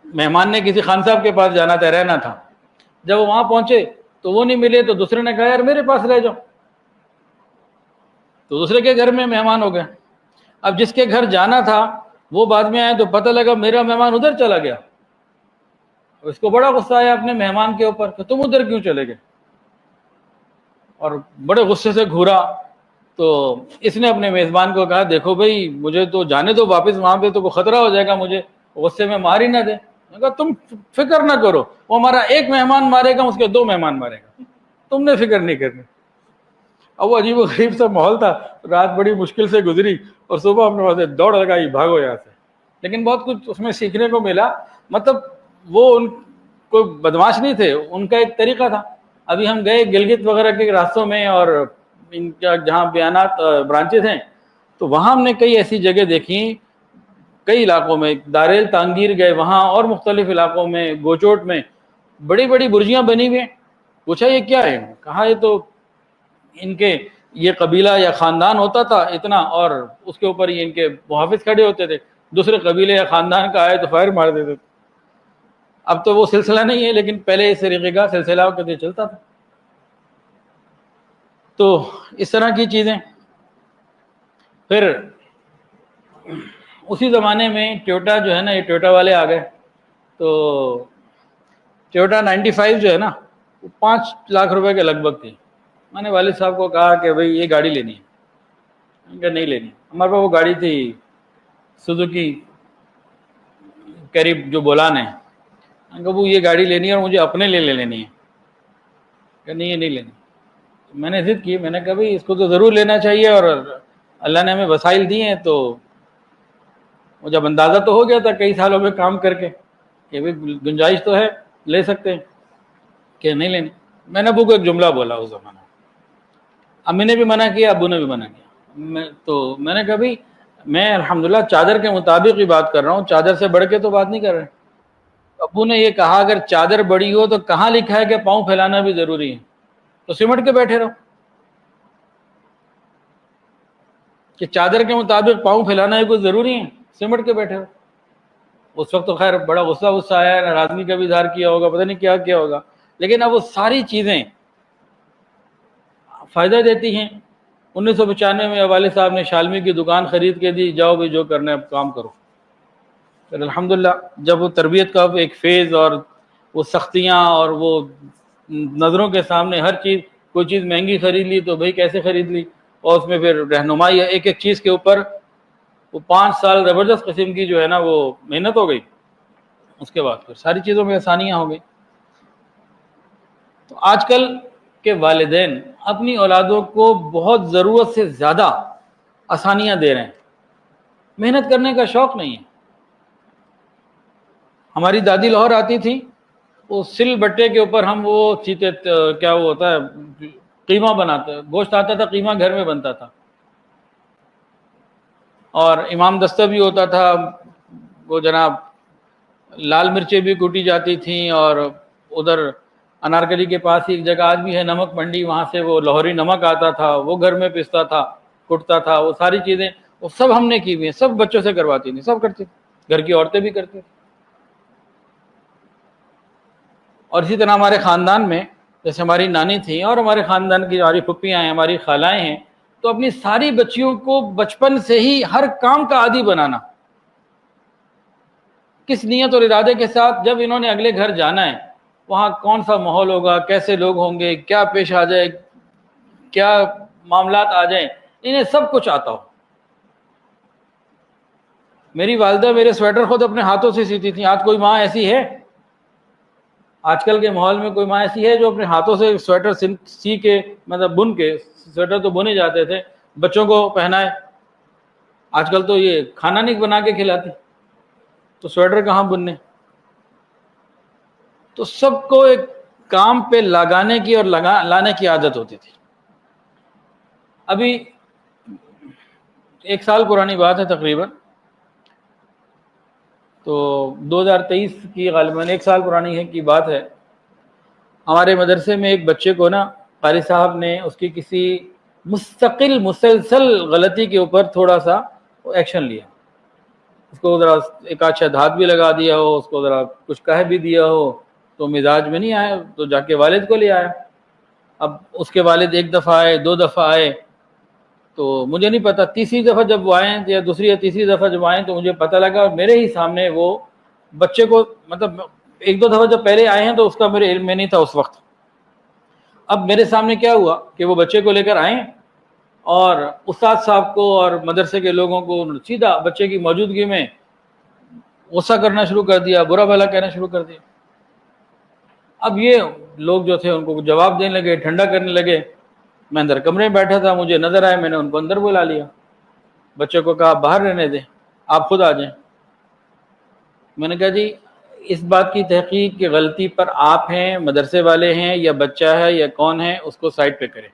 مہمان نے کسی خان صاحب کے پاس جانا تھا, رہنا تھا. جب وہ وہاں پہنچے تو وہ نہیں ملے, تو دوسرے نے کہا یار میرے پاس رہ جاؤ. تو دوسرے کے گھر میں مہمان ہو گئے. اب جس کے گھر جانا تھا وہ بعد میں آئے تو پتہ لگا میرا مہمان ادھر چلا گیا. اس کو بڑا غصہ آیا اپنے مہمان کے اوپر کہ تم ادھر کیوں چلے گئے, اور بڑے غصے سے گھورا. تو اس نے اپنے میزبان کو کہا دیکھو بھائی مجھے تو جانے دو واپس, وہاں پہ تو کوئی خطرہ ہو جائے گا, مجھے غصے میں مار ہی نہ دے. میں کہا تم فکر نہ کرو, وہ ہمارا ایک مہمان مارے گا اس کے 2 مہمان مارے گا, تم نے فکر نہیں کرنی. اب وہ عجیب و غریب سا ماحول تھا, رات بڑی مشکل سے گزری, اور صبح ہم نے وہاں سے دوڑ لگائی بھاگو یہاں سے. لیکن بہت کچھ اس میں سیکھنے کو ملا. مطلب وہ ان کوئی بدماش نہیں تھے, ان کا ایک طریقہ تھا. ابھی ہم گئے گلگت وغیرہ کے راستوں میں, اور ان کا جہاں بیانات برانچز ہیں, تو وہاں ہم نے کئی ایسی جگہ دیکھی, کئی علاقوں میں داریل تانگیر گئے وہاں, اور مختلف علاقوں میں گوچوٹ میں بڑی بڑی برجیاں بنی ہوئی ہیں. پوچھا یہ کیا ہے, کہا یہ تو ان کے یہ قبیلہ یا خاندان ہوتا تھا اتنا, اور اس کے اوپر یہ ان کے محافظ کھڑے ہوتے تھے, دوسرے قبیلے یا خاندان کا آئے تو فائر مار دیتے تھے. اب تو وہ سلسلہ نہیں ہے, لیکن پہلے اس طریقے کا سلسلہ کبھی چلتا تھا. تو اس طرح کی چیزیں. پھر اسی زمانے میں ٹویوٹا جو ہے نا, یہ ٹویوٹا والے آ گئے. تو ٹویوٹا 95 جو ہے نا, 5 لاکھ روپے کے لگ بھگ تھی. میں نے والد صاحب کو کہا کہ بھئی یہ گاڑی لینی ہے. میں کہا نہیں لینی. ہمارے پاس وہ گاڑی تھی سوزوکی قریب جو بولان ہے. میں کہا وہ یہ گاڑی لینی ہے اور مجھے اپنے لیے لے لینی ہے. کہ نہیں یہ نہیں لینی. میں نے ضد کی, میں نے کہا بھئی اس کو تو ضرور لینا چاہیے, اور اللہ نے ہمیں وسائل دیے ہیں. تو جب اندازہ تو ہو گیا تھا کئی سالوں میں کام کر کے کہ بھئی گنجائش تو ہے, لے سکتے ہیں, کہ نہیں لینی. میں نے ابو کو ایک جملہ بولا اس زمانے, امی نے بھی منع کیا, ابو نے بھی منع کیا. تو میں نے کہا بھئی میں الحمدللہ چادر کے مطابق ہی بات کر رہا ہوں, چادر سے بڑھ کے تو بات نہیں کر رہے. ابو نے یہ کہا اگر چادر بڑی ہو تو کہاں لکھا ہے کہ پاؤں پھیلانا بھی ضروری ہے, تو سمٹ کے بیٹھے رہو. کہ چادر کے مطابق پاؤں پھیلانا ہے کوئی ضروری ہے, سمٹ کے بیٹھے ہو. اس وقت تو خیر بڑا غصہ آیا, ناراضگی کا بھی اظہار کیا ہوگا, پتہ نہیں کیا کیا ہوگا. لیکن اب وہ ساری چیزیں فائدہ دیتی ہیں, 1995 میں والد صاحب نے شالمی کی دکان خرید کے دی، جاؤ بھی جو کرنا ہے اب کام کرو۔ پھر الحمدللہ جب وہ تربیت کا ایک فیز اور وہ سختیاں اور وہ نظروں کے سامنے ہر چیز، کوئی چیز مہنگی خرید لی تو بھائی کیسے خرید لی، اور اس میں پھر رہنمائی ایک ایک چیز کے اوپر، وہ 5 سال زبردست قسم کی جو ہے نا وہ محنت ہو گئی، اس کے بعد پھر ساری چیزوں میں آسانیاں ہو گئی۔ تو آج کل کے والدین اپنی اولادوں کو بہت ضرورت سے زیادہ آسانیاں دے رہے ہیں، محنت کرنے کا شوق نہیں ہے۔ ہماری دادی لاہور آتی تھی، وہ سل بٹے کے اوپر ہم وہ چیتے کیا وہ ہوتا ہے قیمہ بناتے، گوشت آتا تھا، قیمہ گھر میں بنتا تھا، اور امام دستہ بھی ہوتا تھا، وہ جناب لال مرچیں بھی کوٹی جاتی تھیں، اور ادھر انارکلی کے پاس ہی ایک جگہ آج بھی ہے نمک منڈی، وہاں سے وہ لاہوری نمک آتا تھا، وہ گھر میں پستا تھا، کٹتا تھا، وہ ساری چیزیں وہ سب ہم نے کی ہوئی ہیں، سب بچوں سے کرواتی تھیں، سب کرتی تھیں، گھر کی عورتیں بھی کرتی تھیں۔ اور اسی طرح ہمارے خاندان میں جیسے ہماری نانی تھیں، اور ہمارے خاندان کی ہماری پھپھیاں ہیں، ہماری خالائیں ہیں، تو اپنی ساری بچیوں کو بچپن سے ہی ہر کام کا عادی بنانا، کس نیت اور ارادے کے ساتھ، جب انہوں نے اگلے گھر جانا ہے وہاں کون سا ماحول ہوگا، کیسے لوگ ہوں گے، کیا پیش آ جائے، کیا معاملات آ جائیں، انہیں سب کچھ آتا ہو۔ میری والدہ میرے سویٹر خود اپنے ہاتھوں سے سیتی تھیں۔ آج کوئی ماں ایسی ہے؟ آج کل کے ماحول میں کوئی ماں ایسی ہے جو اپنے ہاتھوں سے سویٹر سی کے، مطلب بن کے، سویٹر تو بنے جاتے تھے، بچوں کو پہنائے؟ آج کل تو یہ کھانا نہیں بنا کے کھلاتی، تو سویٹر کہاں بننے؟ تو سب کو ایک کام پہ لگانے کی اور لانے کی عادت ہوتی تھی۔ ابھی 1 سال پرانی بات ہے تقریباً، تو 2023 کی غالباً 1 سال پرانی ہے کی بات ہے، ہمارے مدرسے میں ایک بچے کو نا قاری صاحب نے اس کی کسی مسلسل غلطی کے اوپر تھوڑا سا ایکشن لیا، اس کو ذرا ایک آدھ دھات بھی لگا دیا ہو، اس کو ذرا کچھ کہہ بھی دیا ہو، تو مزاج میں نہیں آیا، تو جا کے والد کو لے آیا۔ اب اس کے والد 1 دفعہ آئے، 2 دفعہ آئے، تو مجھے نہیں پتا، تیسری دفعہ جب وہ آئے یا دوسری یا تیسری دفعہ جب آئے تو مجھے پتہ لگا، اور میرے ہی سامنے وہ بچے کو، مطلب 1-2 دفعہ جب پہلے آئے ہیں تو اس کا میرے علم میں نہیں تھا اس وقت۔ اب میرے سامنے کیا ہوا کہ وہ بچے کو لے کر آئیں، اور استاد صاحب کو اور مدرسے کے لوگوں کو سیدھا بچے کی موجودگی میں غصہ کرنا شروع کر دیا، برا بھلا کہنا شروع کر دیا۔ اب یہ لوگ جو تھے ان کو جواب دینے لگے، ٹھنڈا کرنے لگے۔ میں اندر کمرے میں بیٹھا تھا، مجھے نظر آئے، میں نے ان کو اندر بلا لیا، بچے کو کہا باہر رہنے دیں، آپ خود آ جائیں۔ میں نے کہا جی اس بات کی تحقیق کہ غلطی پر آپ ہیں، مدرسے والے ہیں، یا بچہ ہے یا کون ہے، اس کو سائڈ پہ کریں۔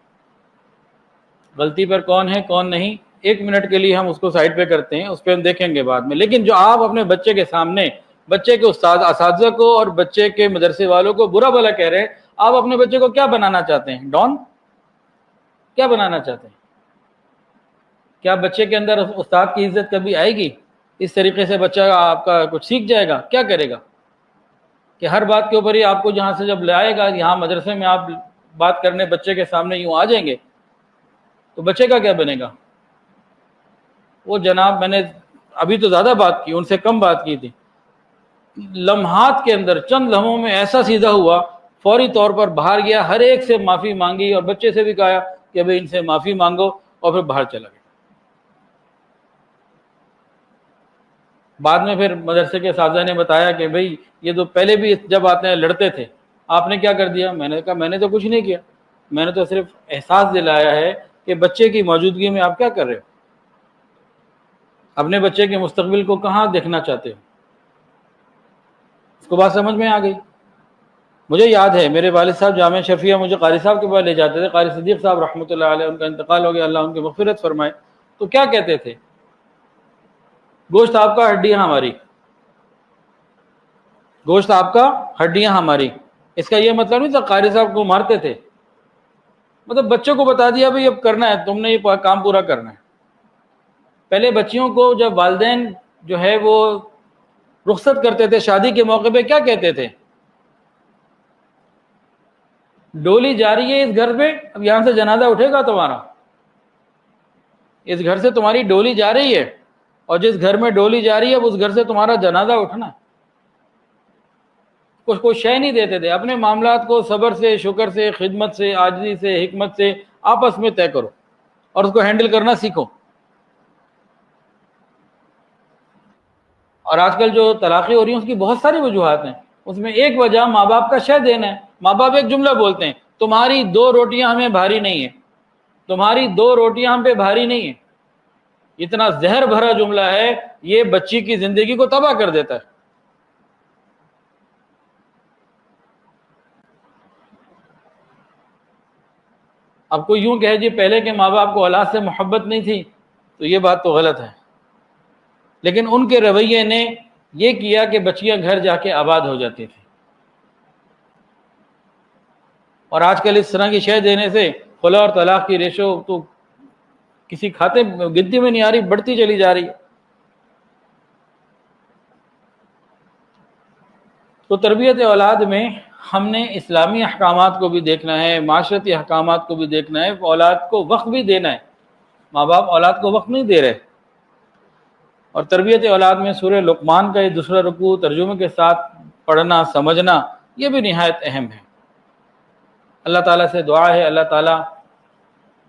غلطی پر کون ہے کون نہیں 1 منٹ کے لیے ہم اس کو سائڈ پہ کرتے ہیں، اس پہ ہم دیکھیں گے بعد میں، لیکن جو آپ اپنے بچے کے سامنے بچے کے اساتذہ کو اور بچے کے مدرسے والوں کو برا بھلا کہہ رہے ہیں، آپ اپنے بچے کو کیا بنانا چاہتے ہیں؟ ڈان؟ کیا بنانا چاہتے ہیں؟ کیا بچے کے اندر استاد کی عزت کبھی آئے گی؟ اس طریقے سے بچہ آپ کا کچھ سیکھ جائے گا؟ کیا کرے گا کہ ہر بات کے اوپر ہی آپ کو جہاں سے جب لے آئے گا، یہاں مدرسے میں آپ بات کرنے بچے کے سامنے یوں آ جائیں گے تو بچے کا کیا بنے گا؟ وہ جناب میں نے ابھی تو زیادہ بات کی، ان سے کم بات کی تھی، لمحات کے اندر چند لمحوں میں ایسا سیدھا ہوا، فوری طور پر باہر گیا، ہر ایک سے معافی مانگی، اور بچے سے بھی کہا کہ بھئی ان سے معافی مانگو، اور پھر باہر چلا گیا۔ بعد میں پھر مدرسے کے اساتذہ نے بتایا کہ بھئی یہ تو پہلے بھی جب آتے ہیں لڑتے تھے، آپ نے کیا کر دیا؟ میں نے کہا میں نے تو کچھ نہیں کیا، میں نے تو صرف احساس دلایا ہے کہ بچے کی موجودگی میں آپ کیا کر رہے ہو، اپنے بچے کے مستقبل کو کہاں دیکھنا چاہتے ہو۔ اس کو بات سمجھ میں آ گئی؟ مجھے یاد ہے میرے والد صاحب جامعہ شفیہ مجھے قاری صاحب کے پاس لے جاتے تھے، قاری صدیق صاحب رحمۃ اللہ علیہ، ان کا انتقال ہو گیا، اللہ ان کی مغفرت فرمائے، تو کیا کہتے تھے؟ گوشت آپ کا ہڈیاں ہماری، گوشت آپ کا ہڈیاں ہماری۔ اس کا یہ مطلب نہیں تھا قاری صاحب کو مارتے تھے، مطلب بچوں کو بتا دیا بھئی اب کرنا ہے، تم نے یہ کام پورا کرنا ہے۔ پہلے بچیوں کو جب والدین جو ہے وہ رخصت کرتے تھے شادی کے موقع پہ، کیا کہتے تھے؟ ڈولی جا رہی ہے اس گھر پہ، اب یہاں سے جنازہ اٹھے گا تمہارا، اس گھر سے تمہاری ڈولی جا رہی ہے، اور جس گھر میں ڈولی جا رہی ہے اس گھر سے تمہارا جنازہ اٹھنا ہے۔ کچھ کوئی شے نہیں دیتے تھے، اپنے معاملات کو صبر سے، شکر سے، خدمت سے، عاجزی سے، حکمت سے آپس میں طے کرو اور اس کو ہینڈل کرنا سیکھو۔ اور آج کل جو طلاقیں ہو رہی ہیں اس کی بہت ساری وجوہات ہیں، اس میں ایک وجہ ماں باپ کا شے دینا ہے۔ ماں باپ ایک جملہ بولتے ہیں، تمہاری 2 روٹیاں ہمیں بھاری نہیں ہیں، تمہاری 2 روٹیاں ہم پہ بھاری نہیں ہیں۔ اتنا زہر بھرا جملہ ہے، یہ بچی کی زندگی کو تباہ کر دیتا ہے۔ اب کوئی یوں کہے جی پہلے کے ماں باپ کو اولاد سے محبت نہیں تھی، تو یہ بات تو غلط ہے، لیکن ان کے رویے نے یہ کیا کہ بچیاں گھر جا کے آباد ہو جاتی تھی۔ اور آج کل اس طرح کی شے دینے سے خلا اور طلاق کی ریشو تو کسی کھاتے گنتی میں نہیں آ رہی، بڑھتی چلی جا رہی ہے۔ تو تربیت اولاد میں ہم نے اسلامی احکامات کو بھی دیکھنا ہے، معاشرتی احکامات کو بھی دیکھنا ہے، اولاد کو وقت بھی دینا ہے۔ ماں باپ اولاد کو وقت نہیں دے رہے۔ اور تربیت اولاد میں سورہ لقمان کا یہ دوسرا رکوع ترجمے کے ساتھ پڑھنا سمجھنا یہ بھی نہایت اہم ہے۔ اللہ تعالیٰ سے دعا ہے اللہ تعالیٰ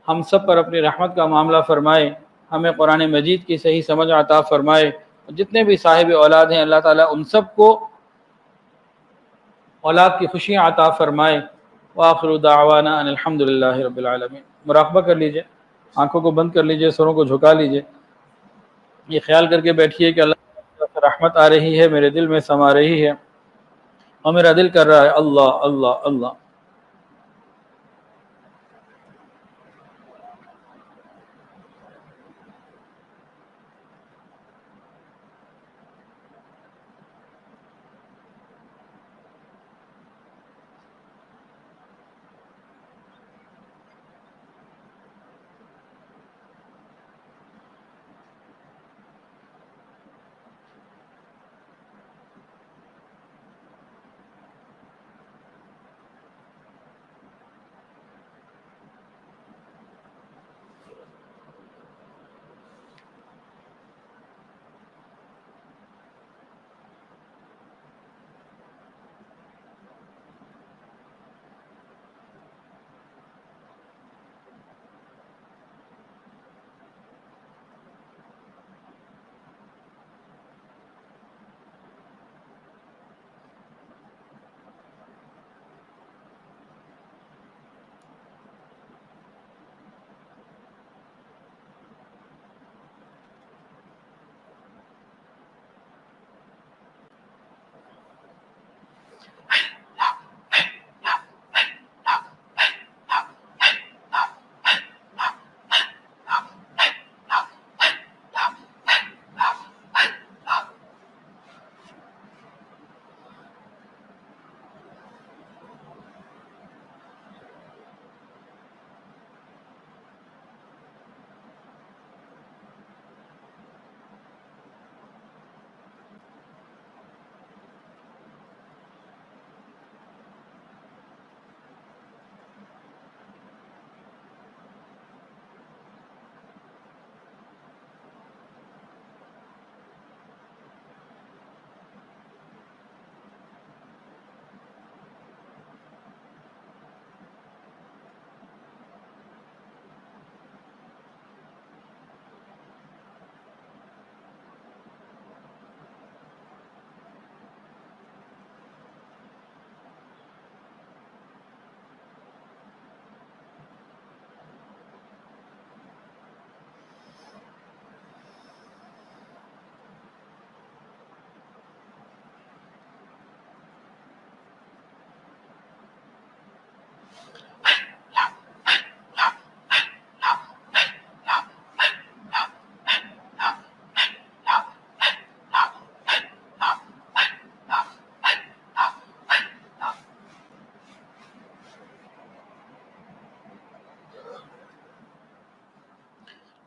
ہم سب پر اپنی رحمت کا معاملہ فرمائے، ہمیں قرآن مجید کی صحیح سمجھ عطا فرمائے۔ جتنے بھی صاحب اولاد ہیں اللہ تعالیٰ ان سب کو اولاد کی خوشیاں عطا فرمائے۔ وآخر دعوانا ان الحمد للہ رب العالمین۔ مراقبہ کر لیجئے، آنکھوں کو بند کر لیجئے، سروں کو جھکا لیجئے، یہ خیال کر کے بیٹھیے کہ اللہ کی طرف سے رحمت آ رہی ہے، میرے دل میں سما رہی ہے اور میرا دل کر رہا ہے اللہ اللہ اللہ۔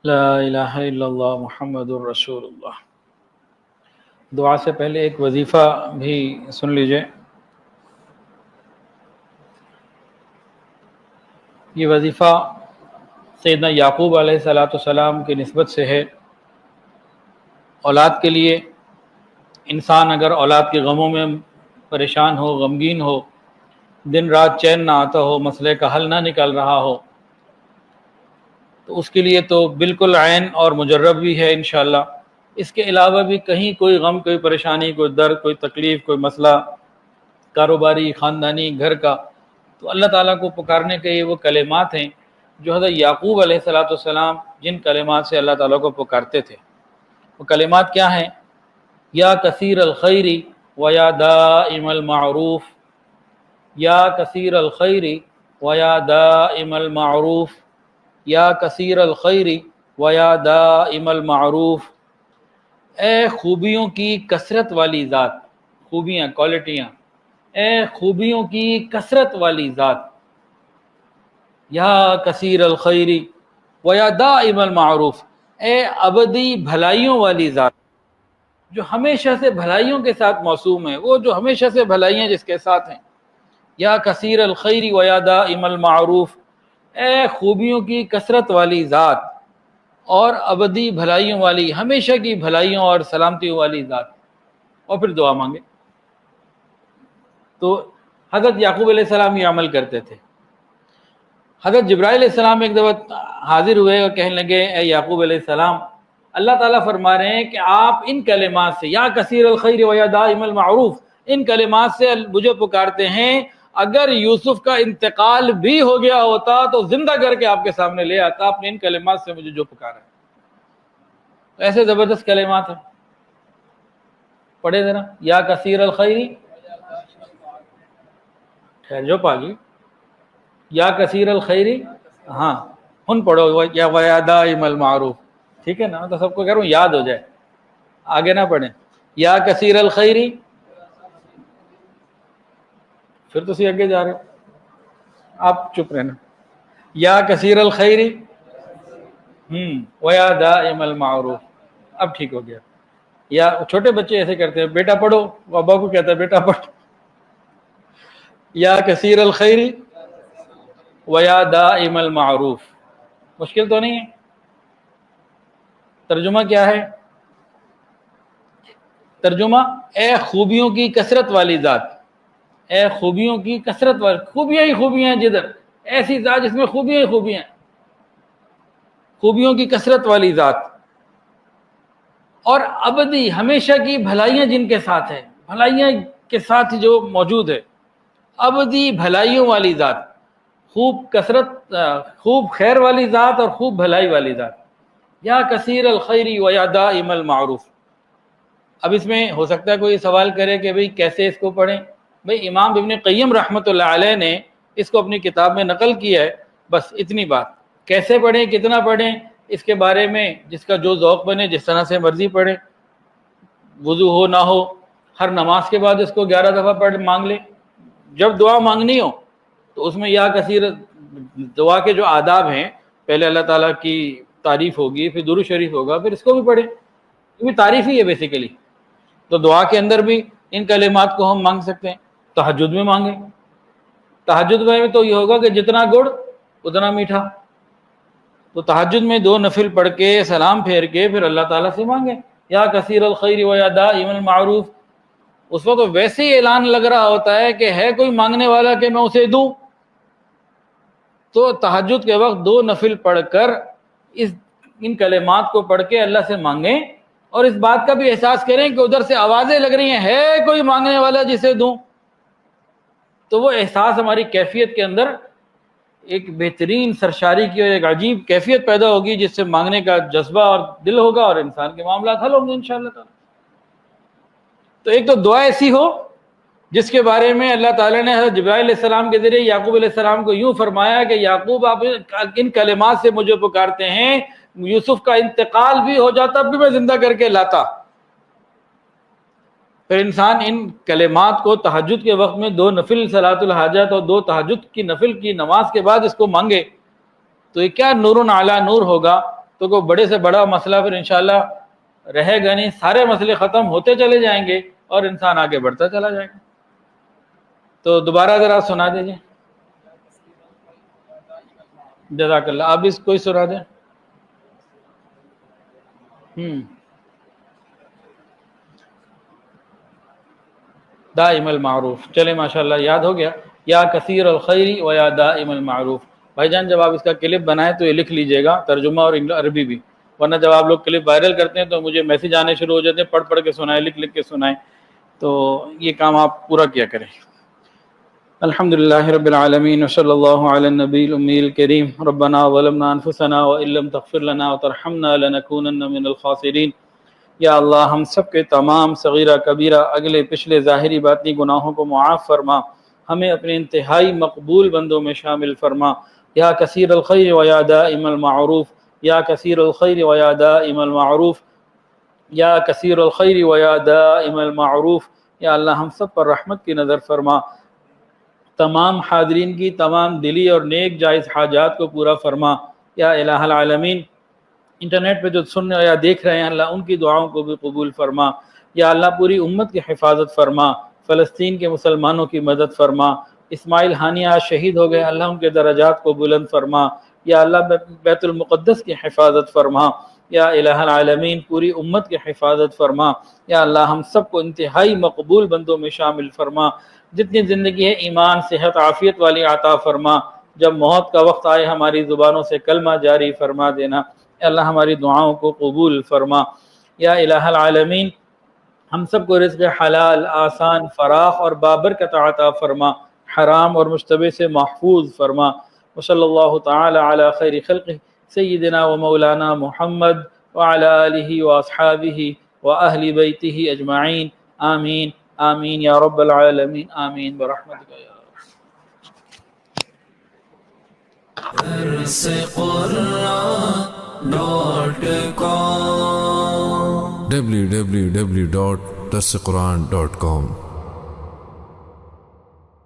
لا الہ الا اللہ محمد الرسول اللہ۔ دعا سے پہلے ایک وظیفہ بھی سن لیجئے۔ یہ وظیفہ سیدنا یعقوب علیہ الصلوۃ والسلام کی نسبت سے ہے۔ اولاد کے لیے انسان اگر اولاد کے غموں میں پریشان ہو، غمگین ہو، دن رات چین نہ آتا ہو، مسئلے کا حل نہ نکل رہا ہو، تو اس کے لیے تو بالکل عین اور مجرب بھی ہے انشاءاللہ۔ اس کے علاوہ بھی کہیں کوئی غم، کوئی پریشانی، کوئی درد، کوئی تکلیف، کوئی مسئلہ کاروباری، خاندانی، گھر کا، تو اللہ تعالیٰ کو پکارنے کے یہ وہ کلمات ہیں جو حضرت یعقوب علیہ الصلوۃ والسلام جن کلمات سے اللہ تعالیٰ کو پکارتے تھے۔ وہ کلمات کیا ہیں؟ یا کثیر الخیر و یا دائم المعروف، یا کثیر الخیر و یا دائم المعروف، یا کثیر الخیر و یا دائم المعروف، اے خوبیوں کی کثرت والی ذات، خوبیاں، کوالٹیاں، اے خوبیوں کی کثرت والی ذات، یا کثیر الخیر و یا دائم المعروف، اے ابدی بھلائیوں والی ذات جو ہمیشہ سے بھلائیوں کے ساتھ موسوم ہے، وہ جو ہمیشہ سے بھلائیاں جس کے ساتھ ہیں، یا کثیر الخیر و یا دائم المعروف، اے خوبیوں کی کثرت والی ذات اور ابدی بھلائیوں والی، ہمیشہ کی بھلائیوں اور سلامتیوں والی ذات، اور پھر دعا مانگے۔ تو حضرت یعقوب علیہ السلام یہ عمل کرتے تھے۔ حضرت جبرائیل علیہ السلام ایک دفعہ حاضر ہوئے اور کہنے لگے، اے یعقوب علیہ السلام، اللہ تعالیٰ فرما رہے ہیں کہ آپ ان کلمات سے، یا کثیر الخیر و یا دائم المعروف، ان کلمات سے مجھے پکارتے ہیں، اگر یوسف کا انتقال بھی ہو گیا ہوتا تو زندہ کر کے آپ کے سامنے لے آتا، آپ نے ان کلمات سے مجھے جو پکارا ہے۔ تو ایسے زبردست کلمات ہیں، پڑھے ذرا، یا کثیر الخیر، خیر جو پاگی، یا کثیر الخیر، ہاں ہن پڑھو، یا ویا دائم المعروف، ٹھیک ہے نا؟ تو سب کو کہہ رہا ہوں یاد ہو جائے، آگے نہ پڑھیں۔ یا کثیر الخیر، پھر تو اگے جا رہے ہو، آپ چپ رہنا۔ یا کثیر الخیر ویا دائم المعروف، اب ٹھیک ہو گیا۔ یا چھوٹے بچے ایسے کرتے ہیں، بیٹا پڑھو، ابا کو کہتا ہے بیٹا پڑھ۔ یا کثیر الخیر ویا دائم المعروف، مشکل تو نہیں ہے؟ ترجمہ کیا ہے؟ ترجمہ، اے خوبیوں کی کثرت والی ذات، اے خوبیوں کی کثرت والی، خوبیاں ہی خوبیاں ہیں جدھر، ایسی ذات جس میں خوبیاں ہی خوبیاں ہیں، خوبیوں کی کثرت والی ذات اور ابدی ہمیشہ کی بھلائیاں جن کے ساتھ ہے، بھلائیاں کے ساتھ جو موجود ہے، ابدی بھلائیوں والی ذات، خوب کثرت، خوب خیر والی ذات اور خوب بھلائی والی ذات، یا کثیر الخیر و یا دائم المعروف۔ اب اس میں ہو سکتا ہے کوئی سوال کرے کہ بھئی کیسے اس کو پڑھیں؟ بھئی امام ابن قیم رحمۃ اللہ علیہ نے اس کو اپنی کتاب میں نقل کیا ہے، بس اتنی بات۔ کیسے پڑھیں، کتنا پڑھیں، اس کے بارے میں جس کا جو ذوق بنے جس طرح سے مرضی پڑھے، وضو ہو نہ ہو، ہر نماز کے بعد اس کو 11 دفعہ پڑھ مانگ لے۔ جب دعا مانگنی ہو تو اس میں یا کثیر، دعا کے جو آداب ہیں، پہلے اللہ تعالیٰ کی تعریف ہوگی، پھر درود شریف ہوگا، پھر اس کو بھی پڑھیں، یہ بھی تعریف ہی ہے بیسیکلی۔ تو دعا کے اندر بھی ان کلمات کو ہم مانگ سکتے ہیں، تہجد میں مانگیں۔ تہجد میں تو یہ ہوگا کہ جتنا گڑ اتنا میٹھا، تو تہجد میں 2 نفل پڑھ کے سلام پھیر کے پھر اللہ تعالیٰ سے مانگیں، یا کثیر الخیر و یا دائم المعروف۔ اس وقت تو ویسے ہی اعلان لگ رہا ہوتا ہے کہ ہے کوئی مانگنے والا کہ میں اسے دوں، تو تہجد کے وقت 2 نفل پڑھ کر ان کلمات کو پڑھ کے اللہ سے مانگیں، اور اس بات کا بھی احساس کریں کہ ادھر سے آوازیں لگ رہی ہیں، ہے کوئی مانگنے والا جسے دوں، تو وہ احساس ہماری کیفیت کے اندر ایک بہترین سرشاری کی اور ایک عجیب کیفیت پیدا ہوگی، جس سے مانگنے کا جذبہ اور دل ہوگا اور انسان کے معاملات حل ہوں گے انشاءاللہ تعالی۔ تو ایک تو دعا ایسی ہو جس کے بارے میں اللہ تعالیٰ نے حضرت جبرائیل علیہ السلام کے ذریعے یعقوب علیہ السلام کو یوں فرمایا کہ یعقوب آپ ان کلمات سے مجھے پکارتے ہیں، یوسف کا انتقال بھی ہو جاتا بھی میں زندہ کر کے لاتا۔ پھر انسان ان کلمات کو تہجد کے وقت میں 2 نفل صلاۃ الحاجت اور 2 تہجد کی نفل کی نماز کے بعد اس کو مانگے، تو یہ کیا نور علی نور ہوگا۔ تو کوئی بڑے سے بڑا مسئلہ پھر انشاءاللہ رہے گا نہیں، سارے مسئلے ختم ہوتے چلے جائیں گے اور انسان آگے بڑھتا چلا جائے گا۔ تو دوبارہ ذرا سنا دیجیے۔ جزاک اللہ. اب اس کوئی سنا دیں. دائم المعروف. چلے ماشاء اللہ یاد ہو گیا. یا کثیر الخیر و یا دائم المعروف. بھائی جان جب آپ اس کا کلپ بنائیں تو یہ لکھ لیجئے گا، ترجمہ اور عربی بھی، ورنہ جب آپ لوگ کلپ وائرل کرتے ہیں تو مجھے میسیج آنے شروع ہو جاتے ہیں، پڑھ پڑھ کے سنائیں، لکھ لکھ کے سنائیں. تو یہ کام آپ پورا کیا کریں. الحمدللہ رب العالمین وصلی اللہ علی النبی الامی الکریم. ربنا ظلمنا انفسنا وان لم تغفر لنا وترحمنا لنکونن من الخاسرین. یا اللہ ہم سب کے تمام صغیرہ کبیرہ اگلے پچھلے ظاہری باطنی گناہوں کو معاف فرما، ہمیں اپنے انتہائی مقبول بندوں میں شامل فرما. یا کثیر الخیر و یا دائم المعروف. یا کثیر الخیر و یا دائم المعروف. یا کثیر الخیر و یا دائم المعروف. یا اللہ ہم سب پر رحمت کی نظر فرما، تمام حاضرین کی تمام دلی اور نیک جائز حاجات کو پورا فرما. یا الہ العالمین انٹرنیٹ پہ جو سن یا دیکھ رہے ہیں اللہ ان کی دعاؤں کو بھی قبول فرما. یا اللہ پوری امت کی حفاظت فرما، فلسطین کے مسلمانوں کی مدد فرما. اسماعیل ہانی آج شہید ہو گئے، اللہ ان کے درجات کو بلند فرما. یا اللہ بیت المقدس کی حفاظت فرما. یا الہ العالمین پوری امت کی حفاظت فرما. یا اللہ ہم سب کو انتہائی مقبول بندوں میں شامل فرما. جتنی زندگی ہے ایمان صحت عافیت والی عطا فرما. جب موت کا وقت آئے ہماری زبانوں سے کلمہ جاری فرما دینا. اے اللہ ہماری دعاؤں کو قبول فرما. یا الہ العالمین ہم سب کو رزق حلال آسان فراخ اور بابرکت عطا فرما، حرام اور مشتبہ سے محفوظ فرما. وصلی اللہ تعالی علی خیر خلقہ سیدنا و مولانا محمد وعلی آلہ واصحابہ واہل بیتہ اجمعین. آمین آمین یا رب العالمین. آمین برحمتک یا www.darsequran.com